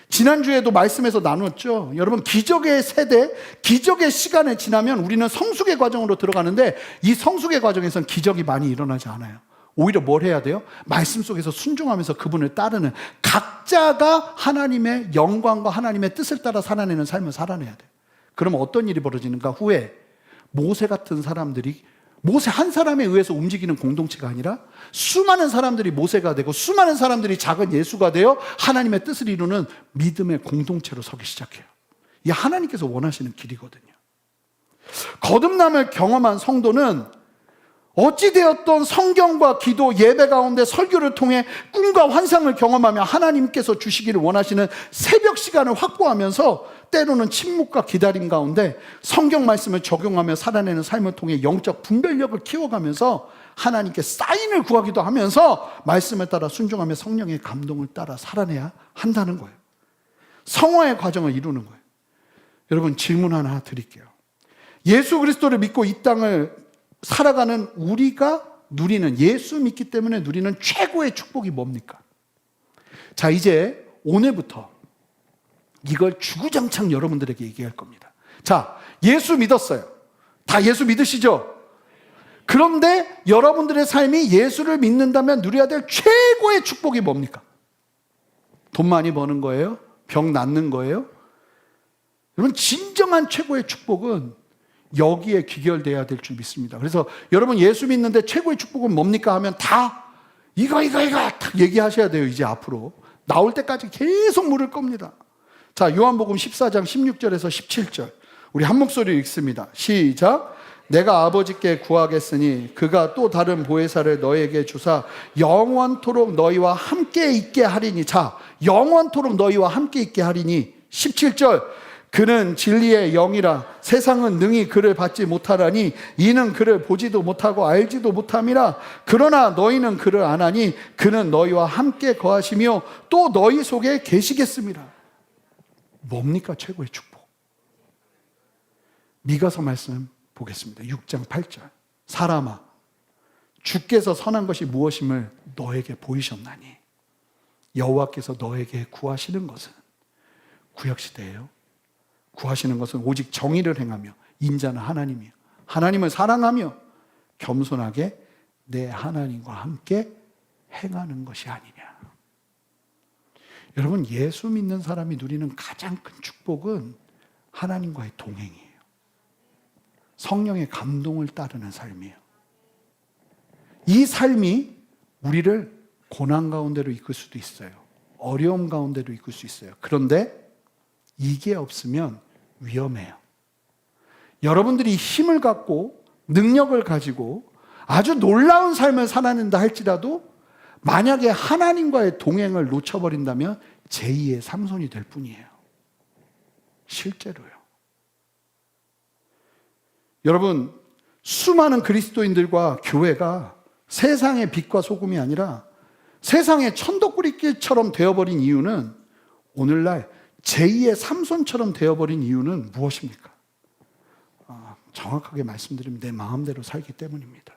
지난주에도 말씀에서 나눴죠. 여러분, 기적의 세대, 기적의 시간에 지나면 우리는 성숙의 과정으로 들어가는데, 이 성숙의 과정에서는 기적이 많이 일어나지 않아요. 오히려 뭘 해야 돼요? 말씀 속에서 순종하면서 그분을 따르는, 각자가 하나님의 영광과 하나님의 뜻을 따라 살아내는 삶을 살아내야 돼요. 그러면 어떤 일이 벌어지는가? 후에 모세 같은 사람들이, 모세 한 사람에 의해서 움직이는 공동체가 아니라 수많은 사람들이 모세가 되고 수많은 사람들이 작은 예수가 되어 하나님의 뜻을 이루는 믿음의 공동체로 서기 시작해요. 이게 하나님께서 원하시는 길이거든요. 거듭남을 경험한 성도는 어찌되었던 성경과 기도, 예배 가운데 설교를 통해 꿈과 환상을 경험하며 하나님께서 주시기를 원하시는 새벽 시간을 확보하면서 때로는 침묵과 기다림 가운데 성경 말씀을 적용하며 살아내는 삶을 통해 영적 분별력을 키워가면서 하나님께 사인을 구하기도 하면서 말씀을 따라 순종하며 성령의 감동을 따라 살아내야 한다는 거예요. 성화의 과정을 이루는 거예요. 여러분, 질문 하나 드릴게요. 예수 그리스도를 믿고 이 땅을 살아가는 우리가 누리는, 예수 믿기 때문에 누리는 최고의 축복이 뭡니까? 자, 이제 오늘부터 이걸 주구장창 여러분들에게 얘기할 겁니다. 자, 예수 믿었어요. 다 예수 믿으시죠? 그런데 여러분들의 삶이 예수를 믿는다면 누려야 될 최고의 축복이 뭡니까? 돈 많이 버는 거예요? 병 낫는 거예요? 여러분, 진정한 최고의 축복은 여기에 귀결돼야 될 줄 믿습니다. 그래서 여러분, 예수 믿는데 최고의 축복은 뭡니까 하면 다 이거 딱 얘기하셔야 돼요. 이제 앞으로 나올 때까지 계속 물을 겁니다. 자, 요한복음 14장 16절에서 17절 우리 한 목소리로 읽습니다. 시작. 내가 아버지께 구하겠으니 그가 또 다른 보혜사를 너에게 주사 영원토록 너희와 함께 있게 하리니. 자, 영원토록 너희와 함께 있게 하리니. 17절. 그는 진리의 영이라 세상은 능히 그를 받지 못하라니 이는 그를 보지도 못하고 알지도 못함이라. 그러나 너희는 그를 아나니 그는 너희와 함께 거하시며 또 너희 속에 계시겠습니다. 뭡니까 최고의 축복? 미가서 말씀 보겠습니다. 6장 8절. 사람아, 주께서 선한 것이 무엇임을 너에게 보이셨나니 여호와께서 너에게 구하시는 것은, 구약시대예요, 구하시는 것은 오직 정의를 행하며 인자는 하나님이요 하나님을 사랑하며 겸손하게 내 하나님과 함께 행하는 것이 아니냐. 여러분, 예수 믿는 사람이 누리는 가장 큰 축복은 하나님과의 동행이에요. 성령의 감동을 따르는 삶이에요. 이 삶이 우리를 고난 가운데로 이끌 수도 있어요. 어려움 가운데로 이끌 수 있어요. 그런데 이게 없으면 위험해요. 여러분들이 힘을 갖고 능력을 가지고 아주 놀라운 삶을 살아낸다 할지라도 만약에 하나님과의 동행을 놓쳐버린다면 제2의 삼손이 될 뿐이에요. 실제로요. 여러분, 수많은 그리스도인들과 교회가 세상의 빛과 소금이 아니라 세상의 천덕꾸리끼처럼 되어버린 이유는, 오늘날 제2의 삼손처럼 되어버린 이유는 무엇입니까? 정확하게 말씀드리면 내 마음대로 살기 때문입니다.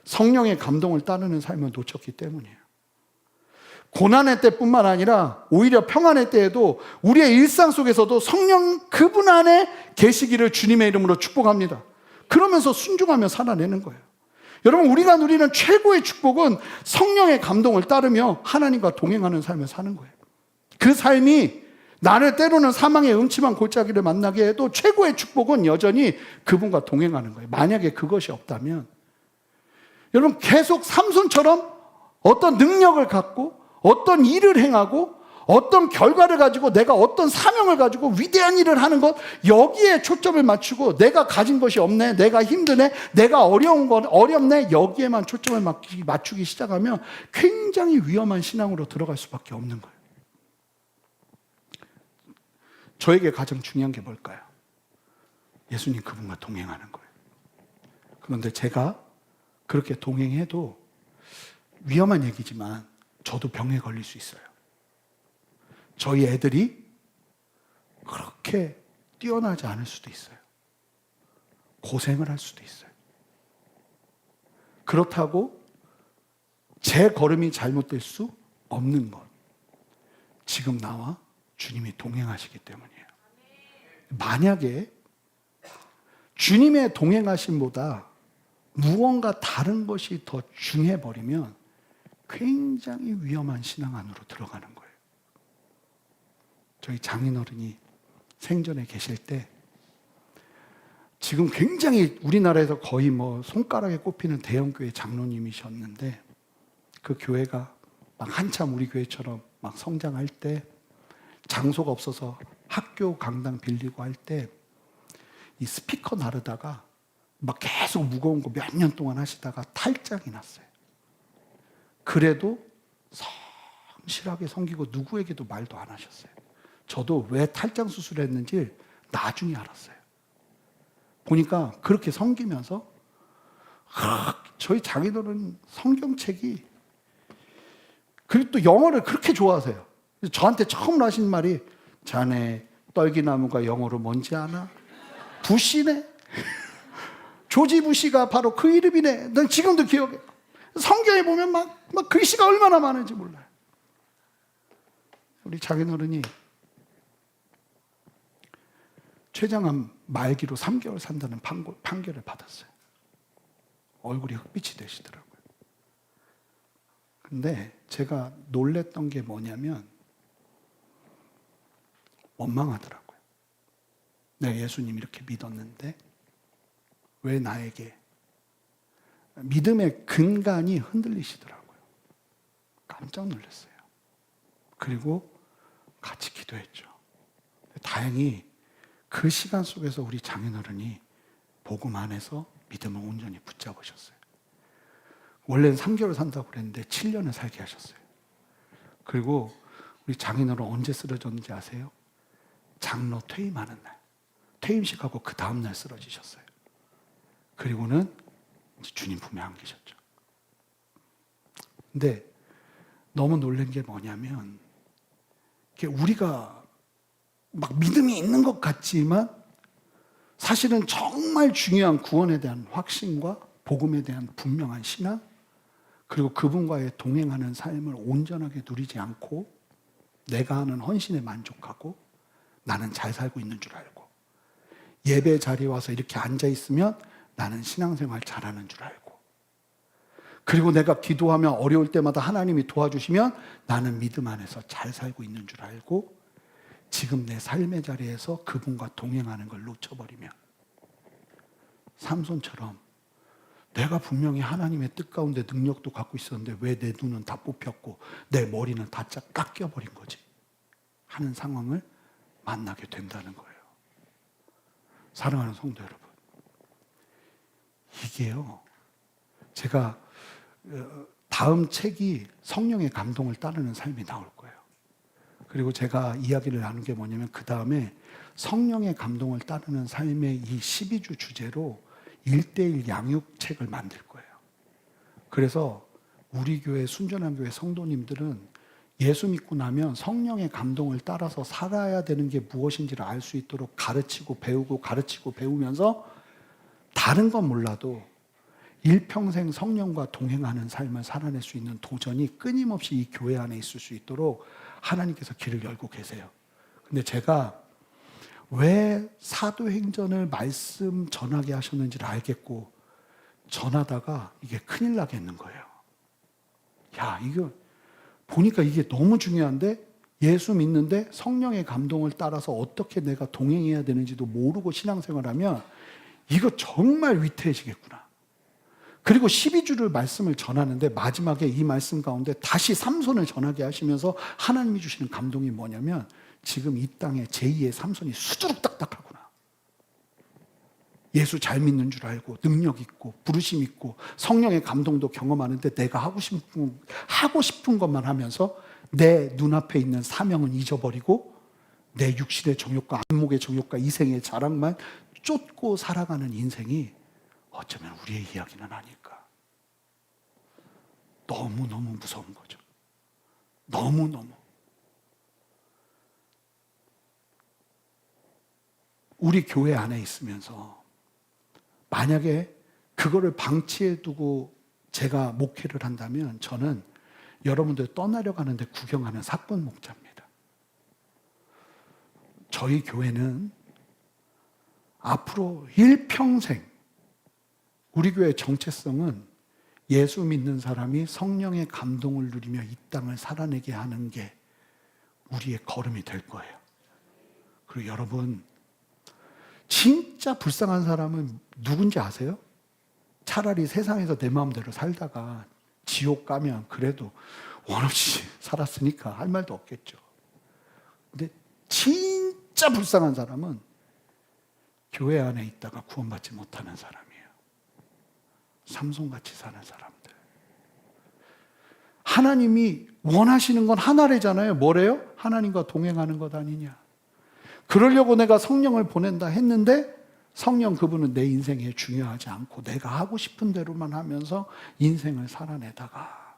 성령의 감동을 따르는 삶을 놓쳤기 때문이에요. 고난의 때뿐만 아니라 오히려 평안의 때에도 우리의 일상 속에서도 성령 그분 안에 계시기를 주님의 이름으로 축복합니다. 그러면서 순종하며 살아내는 거예요. 여러분, 우리가 누리는 최고의 축복은 성령의 감동을 따르며 하나님과 동행하는 삶을 사는 거예요. 그 삶이 나를 때로는 사망의 음침한 골짜기를 만나게 해도 최고의 축복은 여전히 그분과 동행하는 거예요. 만약에 그것이 없다면 여러분, 계속 삼손처럼 어떤 능력을 갖고 어떤 일을 행하고 어떤 결과를 가지고 내가 어떤 사명을 가지고 위대한 일을 하는 것, 여기에 초점을 맞추고 내가 가진 것이 없네, 내가 힘드네, 내가 어려운 건 어렵네, 여기에만 초점을 맞추기 시작하면 굉장히 위험한 신앙으로 들어갈 수밖에 없는 거예요. 저에게 가장 중요한 게 뭘까요? 예수님 그분과 동행하는 거예요. 그런데 제가 그렇게 동행해도 위험한 얘기지만 저도 병에 걸릴 수 있어요. 저희 애들이 그렇게 뛰어나지 않을 수도 있어요. 고생을 할 수도 있어요. 그렇다고 제 걸음이 잘못될 수 없는 것, 지금 나와 주님이 동행하시기 때문이에요. 만약에 주님의 동행하심보다 무언가 다른 것이 더 중해버리면 굉장히 위험한 신앙 안으로 들어가는 거예요. 저희 장인어른이 생전에 계실 때, 지금 굉장히 우리나라에서 거의 손가락에 꼽히는 대형교회 장로님이셨는데, 그 교회가 막 한참 우리 교회처럼 막 성장할 때, 장소가 없어서 학교 강당 빌리고 할 때, 이 스피커 나르다가 막 계속 무거운 거 몇 년 동안 하시다가 탈장이 났어요. 그래도 성실하게 섬기고 누구에게도 말도 안 하셨어요. 저도 왜 탈장 수술을 했는지 나중에 알았어요. 보니까 그렇게 섬기면서 저희 장인어른 성경책이, 그리고 또 영어를 그렇게 좋아하세요. 저한테 처음 하신 말이, 자네 떨기나무가 영어로 뭔지 아나? 부시네? 조지 부시가 바로 그 이름이네. 난 지금도 기억해. 성경에 보면 막 글씨가 얼마나 많은지 몰라요. 우리 장인어른이 췌장암 말기로 3개월 산다는 판결을 받았어요. 얼굴이 흑빛이 되시더라고요. 근데 제가 놀랬던 게 뭐냐면 원망하더라고요. 내가 예수님 이렇게 믿었는데 왜 나에게, 믿음의 근간이 흔들리시더라고요. 깜짝 놀랐어요. 그리고 같이 기도했죠. 다행히 그 시간 속에서 우리 장인어른이 복음 안에서 믿음을 온전히 붙잡으셨어요. 원래는 3개월 산다고 그랬는데 7년을 살게 하셨어요. 그리고 우리 장인어른 언제 쓰러졌는지 아세요? 장로 퇴임하는 날. 퇴임식하고 그 다음날 쓰러지셨어요. 그리고는 주님 품에 안기셨죠. 근데 너무 놀란 게 뭐냐면, 우리가 막 믿음이 있는 것 같지만 사실은 정말 중요한 구원에 대한 확신과 복음에 대한 분명한 신앙, 그리고 그분과의 동행하는 삶을 온전하게 누리지 않고 내가 하는 헌신에 만족하고 나는 잘 살고 있는 줄 알고, 예배 자리에 와서 이렇게 앉아 있으면 나는 신앙생활 잘하는 줄 알고, 그리고 내가 기도하면 어려울 때마다 하나님이 도와주시면 나는 믿음 안에서 잘 살고 있는 줄 알고, 지금 내 삶의 자리에서 그분과 동행하는 걸 놓쳐버리면, 삼손처럼 내가 분명히 하나님의 뜻 가운데 능력도 갖고 있었는데 왜 내 눈은 다 뽑혔고 내 머리는 다 깎여버린 거지 하는 상황을 만나게 된다는 거예요. 사랑하는 성도 여러분, 이게요, 제가 다음 책이 성령의 감동을 따르는 삶이 나올 거예요. 그리고 제가 이야기를 나눈 게 뭐냐면, 그 다음에 성령의 감동을 따르는 삶의 이 12주 주제로 1:1 양육책을 만들 거예요. 그래서 우리 교회, 순전한 교회 성도님들은 예수 믿고 나면 성령의 감동을 따라서 살아야 되는 게 무엇인지를 알 수 있도록 가르치고 배우고 가르치고 배우면서, 다른 건 몰라도 일평생 성령과 동행하는 삶을 살아낼 수 있는 도전이 끊임없이 이 교회 안에 있을 수 있도록 하나님께서 길을 열고 계세요. 근데 제가 왜 사도행전을 말씀 전하게 하셨는지를 알겠고, 전하다가 이게 큰일 나겠는 거예요. 야, 이거 보니까 이게 너무 중요한데, 예수 믿는데 성령의 감동을 따라서 어떻게 내가 동행해야 되는지도 모르고 신앙생활하면 이거 정말 위태해지겠구나. 그리고 12주를 말씀을 전하는데 마지막에 이 말씀 가운데 다시 삼손을 전하게 하시면서 하나님이 주시는 감동이 뭐냐면, 지금 이 땅에 제2의 삼손이 수두룩 딱딱하구나. 예수 잘 믿는 줄 알고 능력 있고 부르심 있고 성령의 감동도 경험하는데 내가 하고 싶은 것만 하면서 내 눈앞에 있는 사명은 잊어버리고 내 육신의 정욕과 안목의 정욕과 이생의 자랑만 쫓고 살아가는 인생이 어쩌면 우리의 이야기는 아닐까. 너무너무 무서운 거죠. 너무너무. 우리 교회 안에 있으면서 만약에 그거를 방치해 두고 제가 목회를 한다면 저는 여러분들 떠나려 가는데 구경하는 사건 목자입니다. 저희 교회는 앞으로 일평생, 우리 교회의 정체성은 예수 믿는 사람이 성령의 감동을 누리며 이 땅을 살아내게 하는 게 우리의 걸음이 될 거예요. 그리고 여러분, 진짜 불쌍한 사람은 누군지 아세요? 차라리 세상에서 내 마음대로 살다가 지옥 가면 그래도 원 없이 살았으니까 할 말도 없겠죠. 근데 진짜 불쌍한 사람은 교회 안에 있다가 구원받지 못하는 사람이에요. 삼손같이 사는 사람들. 하나님이 원하시는 건 하나래잖아요. 뭐래요? 하나님과 동행하는 것 아니냐. 그러려고 내가 성령을 보낸다 했는데 성령 그분은 내 인생에 중요하지 않고 내가 하고 싶은 대로만 하면서 인생을 살아내다가,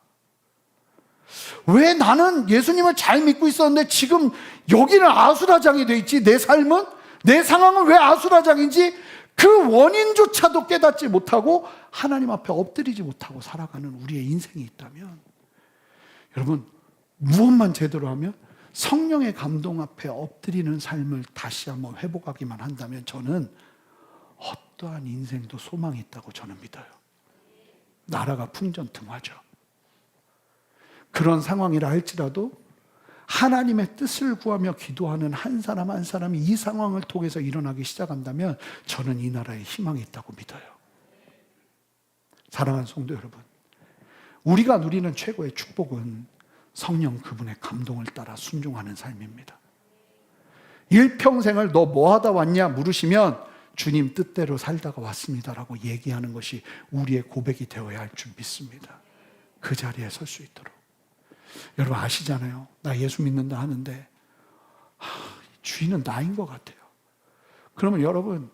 왜 나는 예수님을 잘 믿고 있었는데 지금 여기는 아수라장이 돼 있지? 내 삶은? 내 상황은 왜 아수라장인지 그 원인조차도 깨닫지 못하고 하나님 앞에 엎드리지 못하고 살아가는 우리의 인생이 있다면, 여러분, 무엇만 제대로 하면 성령의 감동 앞에 엎드리는 삶을 다시 한번 회복하기만 한다면 저는 어떠한 인생도 소망이 있다고 저는 믿어요. 나라가 풍전등화죠. 그런 상황이라 할지라도 하나님의 뜻을 구하며 기도하는 한 사람 한 사람이 이 상황을 통해서 일어나기 시작한다면 저는 이 나라에 희망이 있다고 믿어요. 사랑하는 성도 여러분, 우리가 누리는 최고의 축복은 성령 그분의 감동을 따라 순종하는 삶입니다. 일평생을 너 뭐 하다 왔냐 물으시면 주님 뜻대로 살다가 왔습니다라고 얘기하는 것이 우리의 고백이 되어야 할 줄 믿습니다. 그 자리에 설 수 있도록. 여러분 아시잖아요. 나 예수 믿는다 하는데 주인은 나인 것 같아요. 그러면 여러분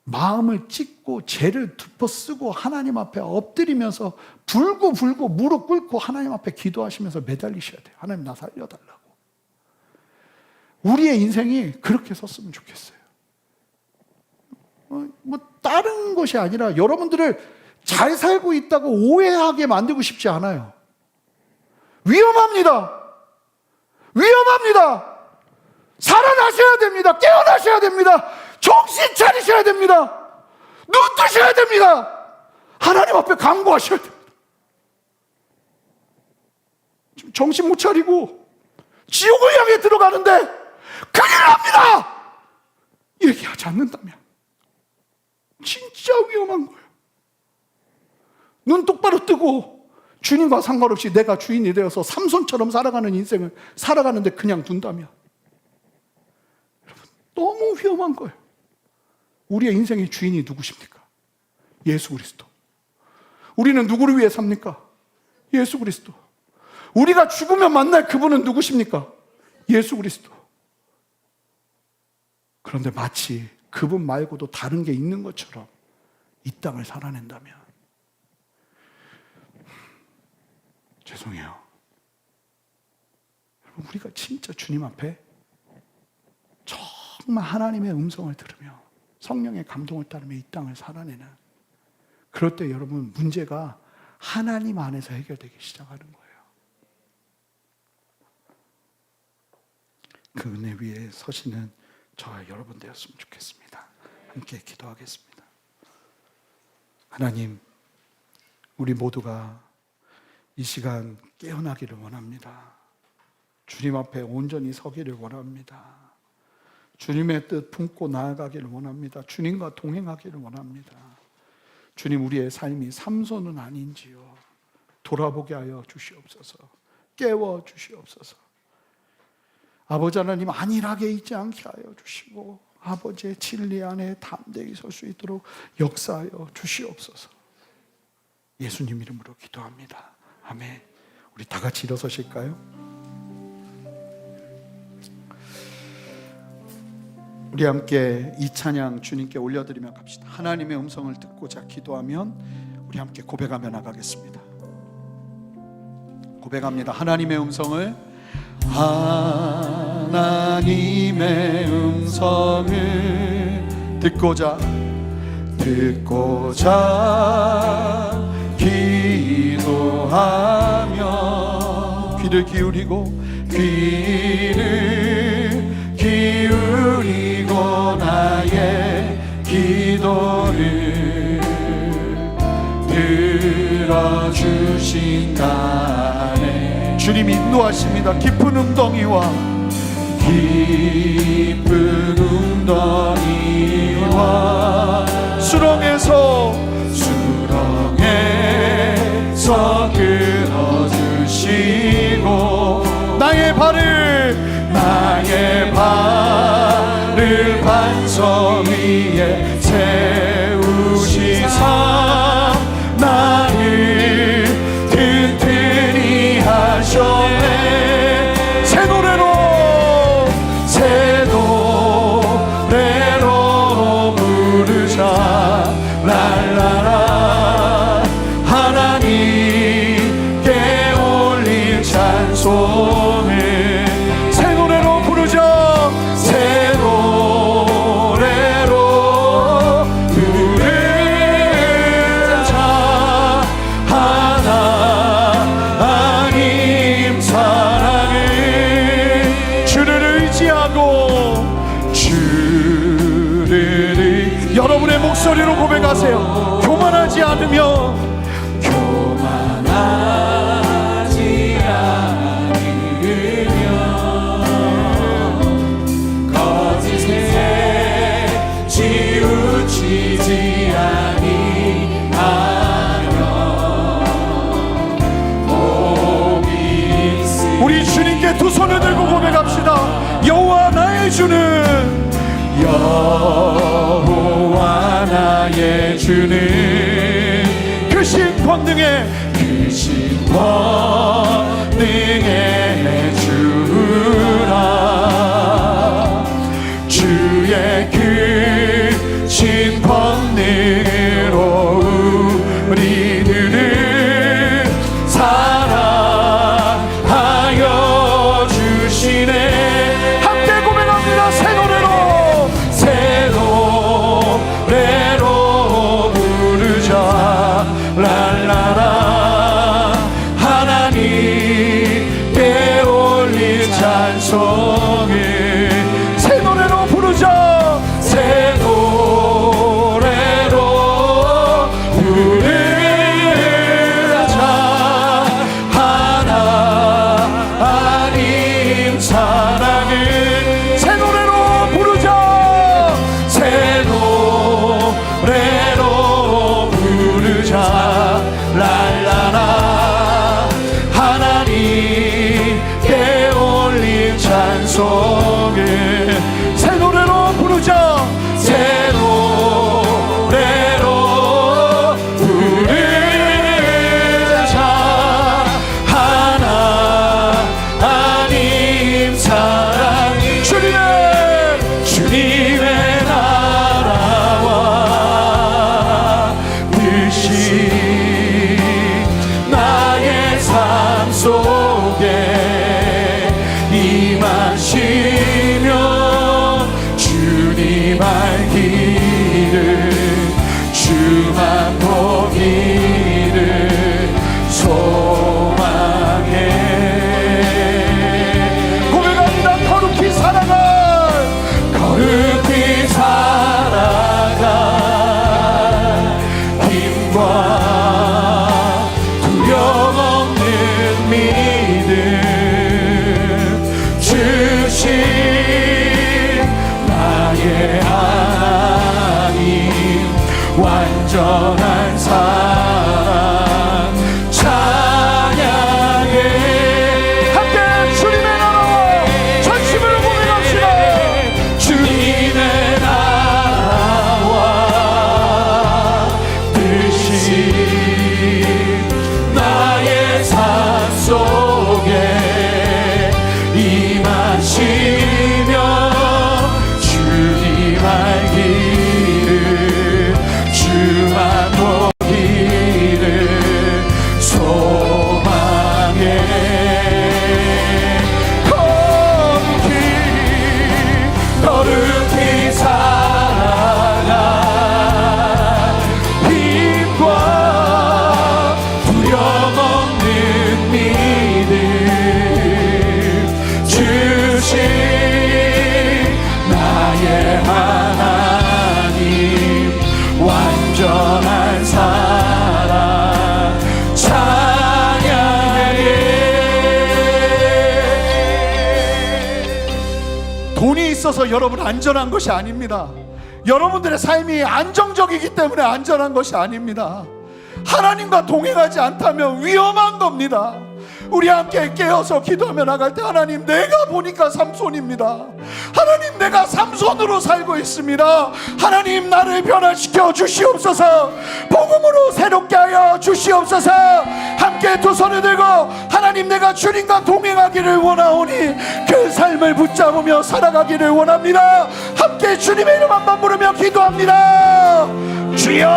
마음을 찢고 죄를 덮어쓰고 하나님 앞에 엎드리면서 불고 무릎 꿇고 하나님 앞에 기도하시면서 매달리셔야 돼요. 하나님 나 살려달라고. 우리의 인생이 그렇게 섰으면 좋겠어요. 뭐 다른 것이 아니라 여러분들을 잘 살고 있다고 오해하게 만들고 싶지 않아요. 위험합니다. 살아나셔야 됩니다. 깨어나셔야 됩니다. 정신 차리셔야 됩니다. 눈 뜨셔야 됩니다. 하나님 앞에 간구하셔야 됩니다. 지금 정신 못 차리고 지옥을 향해 들어가는데 큰일 납니다. 얘기하지 않는다면 진짜 위험한 거예요. 눈 똑바로 뜨고 주님과 상관없이 내가 주인이 되어서 삼손처럼 살아가는 인생을 살아가는데 그냥 둔다면 여러분 너무 위험한 거예요. 우리의 인생의 주인이 누구십니까? 예수 그리스도. 우리는 누구를 위해 삽니까? 예수 그리스도. 우리가 죽으면 만날 그분은 누구십니까? 예수 그리스도. 그런데 마치 그분 말고도 다른 게 있는 것처럼 이 땅을 살아낸다면 죄송해요. 우리가 진짜 주님 앞에 정말 하나님의 음성을 들으며 성령의 감동을 따르며 이 땅을 살아내는, 그럴 때 여러분 문제가 하나님 안에서 해결되기 시작하는 거예요. 그 은혜 위에 서시는 저와 여러분 되었으면 좋겠습니다. 함께 기도하겠습니다. 하나님, 우리 모두가 이 시간 깨어나기를 원합니다. 주님 앞에 온전히 서기를 원합니다. 주님의 뜻 품고 나아가기를 원합니다. 주님과 동행하기를 원합니다. 주님, 우리의 삶이 삼손은 아닌지요. 돌아보게 하여 주시옵소서. 깨워 주시옵소서. 아버지 하나님, 안일하게 있지 않게 하여 주시고 아버지의 진리 안에 담대히 설 수 있도록 역사하여 주시옵소서. 예수님 이름으로 기도합니다. 아멘. 우리 다 같이 일어서실까요? 우리 함께 이 찬양 주님께 올려드리며 갑시다. 하나님의 음성을 듣고자 기도하면 우리 함께 고백하며 나가겠습니다. 고백합니다. 하나님의 음성을, 하나님의 음성을 듣고자 기도하며 귀를 기울이고 나의 기도를 들어주신다네. 주님 인도하십니다. 깊은 웅덩이와 수렁에서 끌어주시고 나의 발을 반석 반석 위에 세우시사 나를 튼튼히 하셨네. 새 노래로 부르자 랄라라. 하나님께 올릴 찬송을 새 노래로 부르자. 새 노래로 부르자. 하나님 사랑을 주를 의지하고 여러분의 목소리로 고백하세요. 교만하지 않으며 거짓에 치우치지 아니하며 우리 주님께 두 손을 들고 고백합시다. 여호와 나의 주는 여호와 나의 주는 크신 권능의 주라. 주의 크신 권능으로 우리들을 사랑하여 주시네. 함께 고백합니다. 새 노래로 부르자 랄라라. 하나님께 올릴 찬송을 새 노래로 부르자. 새 노래로 부르자. 하나님 사랑을 새 노래로 부르자. 새 노래로 부르자 랄라라. 하나님께 올릴 찬송을 새 노래로 부르자. 새 노래로 부르자. 하나님 사랑 주님의 나라와 뜻이 나의 삶 속에 임하시며 주님 알기를 주만 보기를 소망해. 고백합니다. 거룩히 살아가 힘과 두려움 없는 믿음 주신 나의 하나님. 완전한 사랑 찬양해. 함께 주님의 나라와 전심으로 고백합시다. 주님의 나라와 뜻이 나의 삶 속에 임하시며 주님 알기를 주만 보기를 소망해. 거룩히 살아가 힘과 두려움 없는 믿음 주신 나의 하나님. 완전한 사랑 찬양해. 돈이 있어서 여러분 안전한 것이 아닙니다. 여러분들의 삶이 안정적이기 때문에 안전한 것이 아닙니다. 하나님과 동행하지 않다면 위험한 겁니다. 우리 함께 깨어서 기도하며 나갈 때 하나님, 내가 보니까 삼손입니다. 하나님, 내가 삼손으로 살고 있습니다. 하나님, 나를 변화시켜 주시옵소서. 복음으로 새롭게 하여 주시옵소서. 함께 두 손을 들고 하나님, 내가 주님과 동행하기를 원하오니 그 삶을 붙잡으며 살아가기를 원합니다. 함께 주님의 이름 한번 부르며 기도합니다. 주여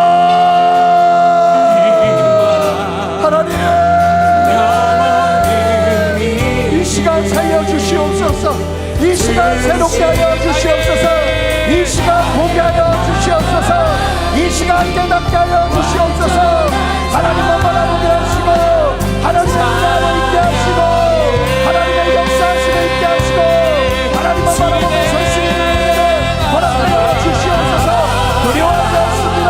하나님, 이 시간 살려주시옵소서. 이 시간 새롭게 하여 주시옵소서. 이 시간 보게 하여 주시옵소서. 이 시간 깨닫게 하여 주시옵소서. 하나님만 바라보게 하시고 하나님의 나를 있게 하시고 하나님의 역사하심을 있게 하시고 하나님만 바라보고 설수의 은혜를 허락하여 주시옵소서. 두려워하지 않습니다.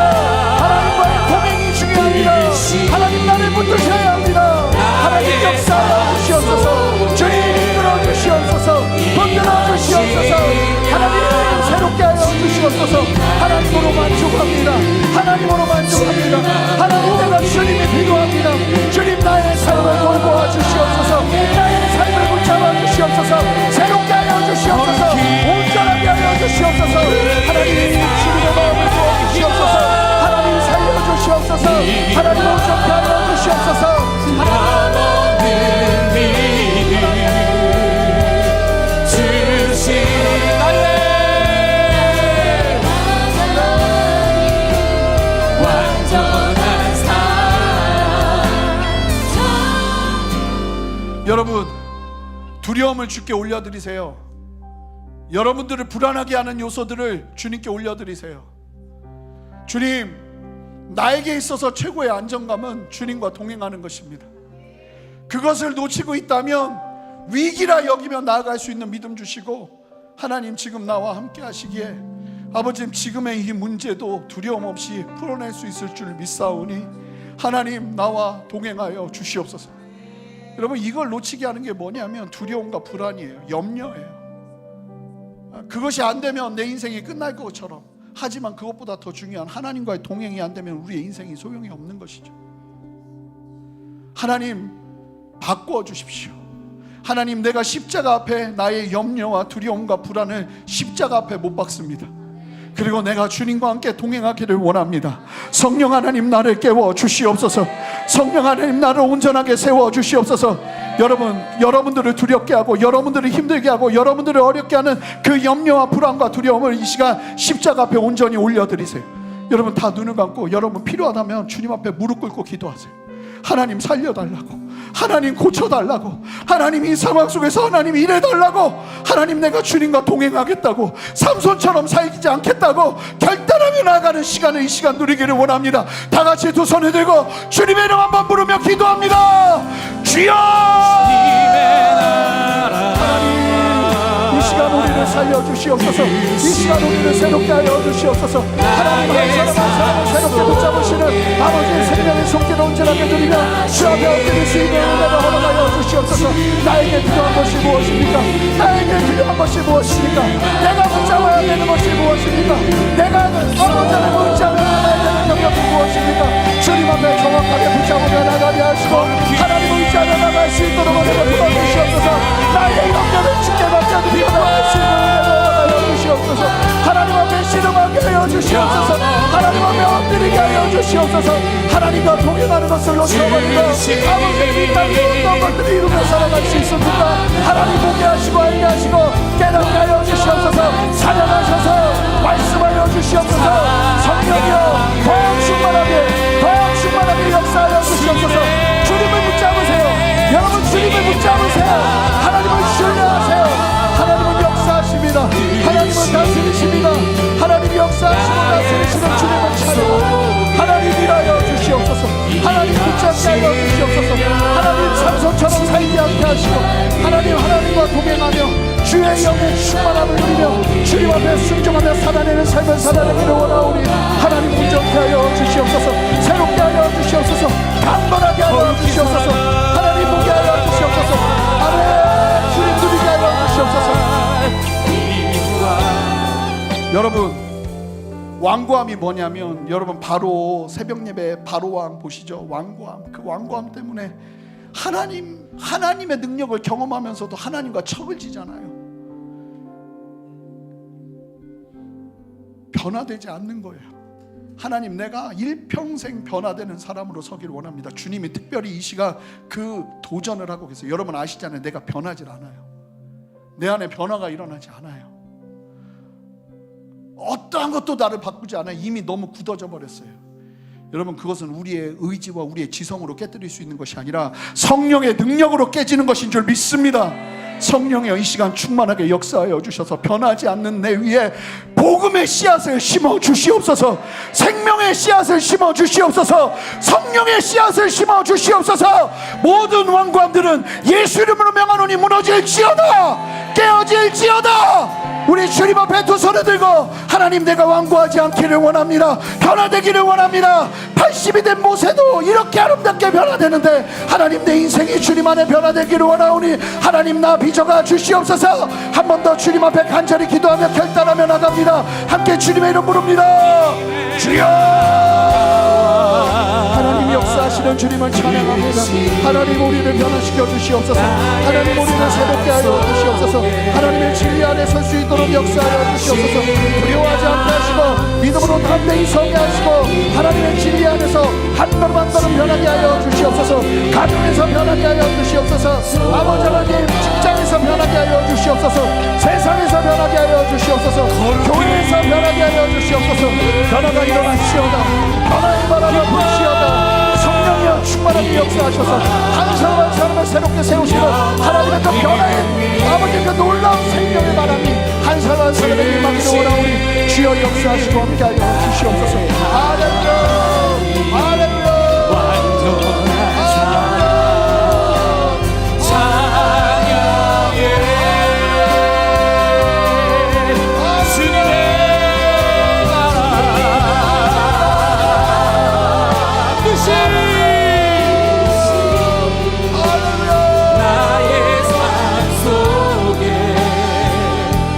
하나님과의 동행이 중요합니다. 하나님, 나를 붙드셔야 합니다. 하나님, 역사하여 주시옵소서. 주님, 이끌어 주시옵소서. 붙들어 주시옵소서. 하나님, 새롭게 하여 주시옵소서. 하나님으로 만족합니다. 하나님으로 만족합니다. 하나님, 내가 주님이 필요합니다. 주님, 나의 삶을 돌보아 주시옵소서. 나의 삶을 붙잡아 주시옵소서. 새롭게 하여 주시옵소서. 온전하게 하여 주시옵소서. 하나님, 주님의 마음을 부어 주시옵소서. 하나님, 살려 주시옵소서. 하나님, 온전케 하여 주시옵소서. 여러분, 두려움을 주께 올려드리세요. 여러분들을 불안하게 하는 요소들을 주님께 올려드리세요. 주님, 나에게 있어서 최고의 안정감은 주님과 동행하는 것입니다. 그것을 놓치고 있다면 위기라 여기며 나아갈 수 있는 믿음 주시고, 하나님, 지금 나와 함께 하시기에 아버지, 지금의 이 문제도 두려움 없이 풀어낼 수 있을 줄 믿사오니 하나님, 나와 동행하여 주시옵소서. 여러분, 이걸 놓치게 하는 게 뭐냐면 두려움과 불안이에요. 염려예요. 그것이 안 되면 내 인생이 끝날 것처럼, 하지만 그것보다 더 중요한 하나님과의 동행이 안 되면 우리의 인생이 소용이 없는 것이죠. 하나님, 바꾸어 주십시오. 하나님, 내가 십자가 앞에 나의 염려와 두려움과 불안을 십자가 앞에 못 박습니다. 그리고 내가 주님과 함께 동행하기를 원합니다. 성령 하나님, 나를 깨워 주시옵소서. 성령 하나님, 나를 온전하게 세워 주시옵소서. 여러분들을 두렵게 하고 여러분들을 힘들게 하고 여러분들을 어렵게 하는 그 염려와 불안과 두려움을 이 시간 십자가 앞에 온전히 올려드리세요. 여러분, 다 눈을 감고 여러분 필요하다면 주님 앞에 무릎 꿇고 기도하세요. 하나님, 살려달라고, 하나님 고쳐달라고, 하나님 이 상황 속에서 하나님 일해달라고, 하나님 내가 주님과 동행하겠다고, 삼손처럼 살지 않겠다고 결단하며 나아가는 시간을 이 시간 누리기를 원합니다. 다 같이 두 손을 들고 주님의 이름 한번 부르며 기도합니다. 주여! 하나님, 이 시간 우리를 살려주시옵소서. 이 시간 우리를 새롭게 하여 주시옵소서. 하나님, 한 사람 한 사람을 새롭게 붙잡으시는 아버지의 생명의 손길을 온전하게 드리며 주 앞에 엎드릴 수 있는 은혜를 허락하여 주시옵소서. 나에게 필요한 것이 무엇입니까? 나에게 필요한 것이 무엇입니까? 내가 붙잡아야 되는 것이 무엇입니까? 내가 언제나 붙잡아야 되는 영역이 무엇입니까? 주님 앞에 정확하게 붙잡으며 나가게 하시고 하나님을 의지하며 나갈 수 있도록 은혜를 부어주시옵소서. 나의 영역을 주께 맡겨드리며 나갈 수 있는 은혜를 허락하여 주시옵소서. 하나님 앞에 신음하게 하여 주시옵소서. 하나님 앞에 엎드리게 하여 주시옵소서. 하나님과 동행하는 것을 놓쳐버리고 아버지 이 땅에 어떤 것들이 이루며 살아갈 수 있습니까? 하나님 보게 하시고 알게 하시고 깨닫게 하여 주시옵소서. 사랑하셔서 말씀하여 주시옵소서. 성령이여 더 충만하게 역사하여 주시옵소서. 주님을 붙잡으세요. 여러분, 주님을 붙잡으세요. 하나님을 신뢰하세요. 하나님은 역사하십니다. 하나님은 다스리십니다. 하나님이 역사하시고 다스리시는 주님을 찬양하고 하나님 일하여 주시옵소서. 하나님 붙잡게 하여 주시옵소서. 하나님 삼손처럼 살지 않게 하시고 하나님과 동행하며 주의 영의 충만함을 누리며 주님 앞에 순종하며 살아내는 삶을 살아내기를 원하오니 하나님 온전케 하여 주시옵소서. 새롭게 하여 주시옵소서. 강건하게 하여 주시옵소서. 하나님 보게 하여 주시옵소서. 아멘. 주님 누리게 하여 주시옵소서. 여러분, 완고함이 뭐냐면, 여러분 바로 새벽 예배 바로 왕 보시죠. 완고함, 그 완고함 때문에 하나님의 능력을 경험하면서도 하나님과 척을 지잖아요. 변화되지 않는 거예요. 하나님, 내가 일평생 변화되는 사람으로 서기를 원합니다. 주님이 특별히 이 시간 그 도전을 하고 계세요. 여러분 아시잖아요. 내가 변하질 않아요. 내 안에 변화가 일어나지 않아요. 어떠한 것도 나를 바꾸지 않아요. 이미 너무 굳어져 버렸어요. 여러분, 그것은 우리의 의지와 우리의 지성으로 깨뜨릴 수 있는 것이 아니라 성령의 능력으로 깨지는 것인 줄 믿습니다. 성령의 이 시간 충만하게 역사하여 주셔서 변하지 않는 내 위에 복음의 씨앗을 심어 주시옵소서. 생명의 씨앗을 심어 주시옵소서. 성령의 씨앗을 심어 주시옵소서. 모든 왕관들은 예수 이름으로 명하노니 무너질지어다, 깨어질지어다. 우리 주님 앞에 두 손을 들고 하나님, 내가 완고하지 않기를 원합니다. 변화되기를 원합니다. 80이 된 모세도 이렇게 아름답게 변화되는데 하나님, 내 인생이 주님 안에 변화되기를 원하오니 하나님, 나 빚어가 주시옵소서. 한 번 더 주님 앞에 간절히 기도하며 결단하며 나갑니다. 함께 주님의 이름 부릅니다. 주여! 하나님 역사하시는 주님을 찬양합니다. 하나님, 우리를 변화시켜 주시옵소서. 하나님, 우리를 새롭게 하여 주시옵소서. 하나님의 진리 안에 설 수 있도록 역사하여 주시옵소서. 두려워하지 않게 하시고 믿음으로 담대히 서게 하시고 하나님의 진리 안에서 한 걸음 한 걸음 변하게 하여 주시옵소서. 가정에서 변하게 하여 주시옵소서. 아버지 하나님, 직장에서 변하게 하여 주시옵소서. 세상에서 변하게 하여 주시옵소서. 교회에서 변하게 하여 주시옵소서. 변화가 일어나시오다. 변화의 바람을 불시오다. 성령이여 충만하게 역사하셔서 한 사람 한 사람을 새롭게 세우시는 하나님의 그 변화의 아버지 그 놀라운 생명의 바람이 한 사람 한 사람에게 임하기를 원하오니 주여 역사하시고 함께하여 주시옵소서. 할렐루야, 할렐루야.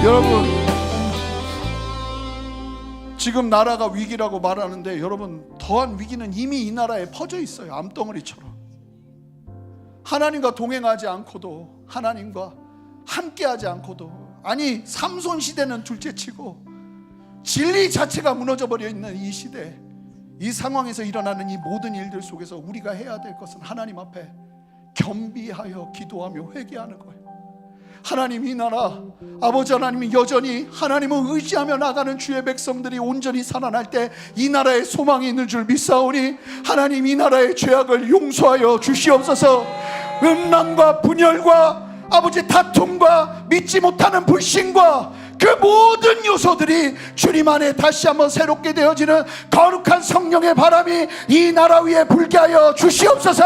여러분, 지금 나라가 위기라고 말하는데 여러분, 더한 위기는 이미 이 나라에 퍼져 있어요. 암덩어리처럼. 하나님과 동행하지 않고도, 하나님과 함께하지 않고도, 아니 삼손 시대는 둘째치고 진리 자체가 무너져 버려 있는 이 시대, 이 상황에서 일어나는 이 모든 일들 속에서 우리가 해야 될 것은 하나님 앞에 겸비하여 기도하며 회개하는 거예요. 하나님, 이 나라 아버지 하나님이 여전히 하나님을 의지하며 나가는 주의 백성들이 온전히 살아날 때 이 나라에 소망이 있는 줄 믿사오니 하나님, 이 나라의 죄악을 용서하여 주시옵소서. 음란과 분열과 아버지 다툼과 믿지 못하는 불신과 그 모든 요소들이 주님 안에 다시 한번 새롭게 되어지는 거룩한 성령의 바람이 이 나라 위에 불게 하여 주시옵소서.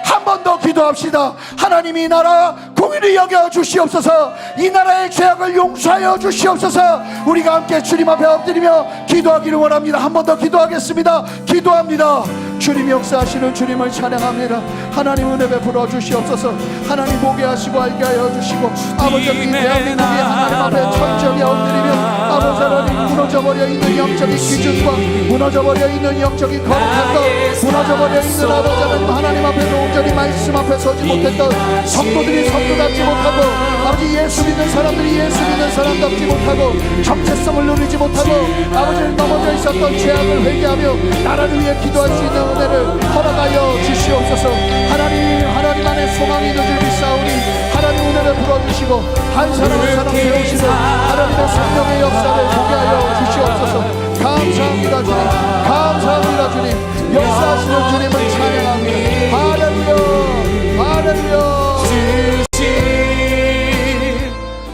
한 번 더 기도합시다. 하나님, 이 나라 공의를 여겨 주시옵소서. 이 나라의 죄악을 용서하여 주시옵소서. 우리가 함께 주님 앞에 엎드리며 기도하기를 원합니다. 한 번 더 기도하겠습니다. 기도합니다. 주님 역사하시는 주님을 찬양합니다. 하나님, 은혜 베풀어 주시옵소서. 하나님, 보게 하시고 알게 하여 주시고 아버지, 이 대한민국이 하나님 앞에 천천히 엎드리며 아버지 하나님, 무너져버려 있는 영적인 기준과 무너져버려 있는 영적인 거룩한 것, 무너져버려 있는 아버지 하나님 앞에도 온전히 말씀 앞에 서지 못했던 성도들이 성도답지 못하고 아버지, 예수 믿는 사람들이 예수 믿는 사람답지 못하고 정체성을 누리지 못하고 아버지, 넘어져 있었던 죄악을 회개하며 나라를 위해 기도할 수 있는 은혜를 허락하여 주시옵소서. 하나님, 하나님 안에 소망이 있는 줄 믿사오니 하나님, 은혜를 풀어주시고 한 사람 한 사람 세우시는 하나님의 성령의 역사를 보게 하여 주시옵소서. 감사합니다 주님, 감사합니다 주님. 역사하시는 주님을 찬양합니다. 할렐루야, 할렐루야.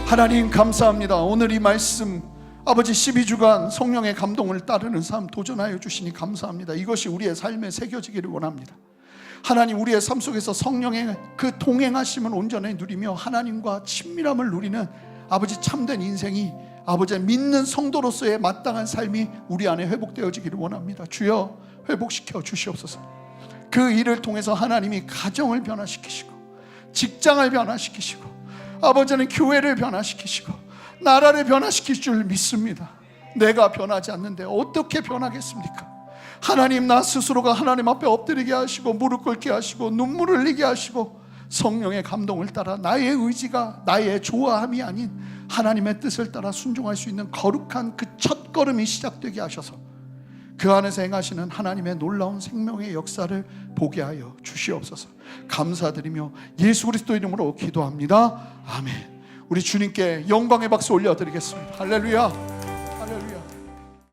하나님 감사합니다. 오늘 이 말씀 아버지, 12주간 성령의 감동을 따르는 삶 도전하여 주시니 감사합니다. 이것이 우리의 삶에 새겨지기를 원합니다. 하나님, 우리의 삶 속에서 성령의 그 동행하심을 온전히 누리며 하나님과 친밀함을 누리는 아버지 참된 인생이 아버지 믿는 성도로서의 마땅한 삶이 우리 안에 회복되어지기를 원합니다. 주여, 회복시켜 주시옵소서. 그 일을 통해서 하나님이 가정을 변화시키시고 직장을 변화시키시고 아버지는 교회를 변화시키시고 나라를 변화시킬 줄 믿습니다. 내가 변하지 않는데 어떻게 변하겠습니까? 하나님, 나 스스로가 하나님 앞에 엎드리게 하시고 무릎 꿇게 하시고 눈물을 흘리게 하시고 성령의 감동을 따라 나의 의지가 나의 좋아함이 아닌 하나님의 뜻을 따라 순종할 수 있는 거룩한 그 첫걸음이 시작되게 하셔서 그 안에서 행하시는 하나님의 놀라운 생명의 역사를 보게 하여 주시옵소서. 감사드리며 예수 그리스도 이름으로 기도합니다. 아멘. 우리 주님께 영광의 박수 올려드리겠습니다. 할렐루야.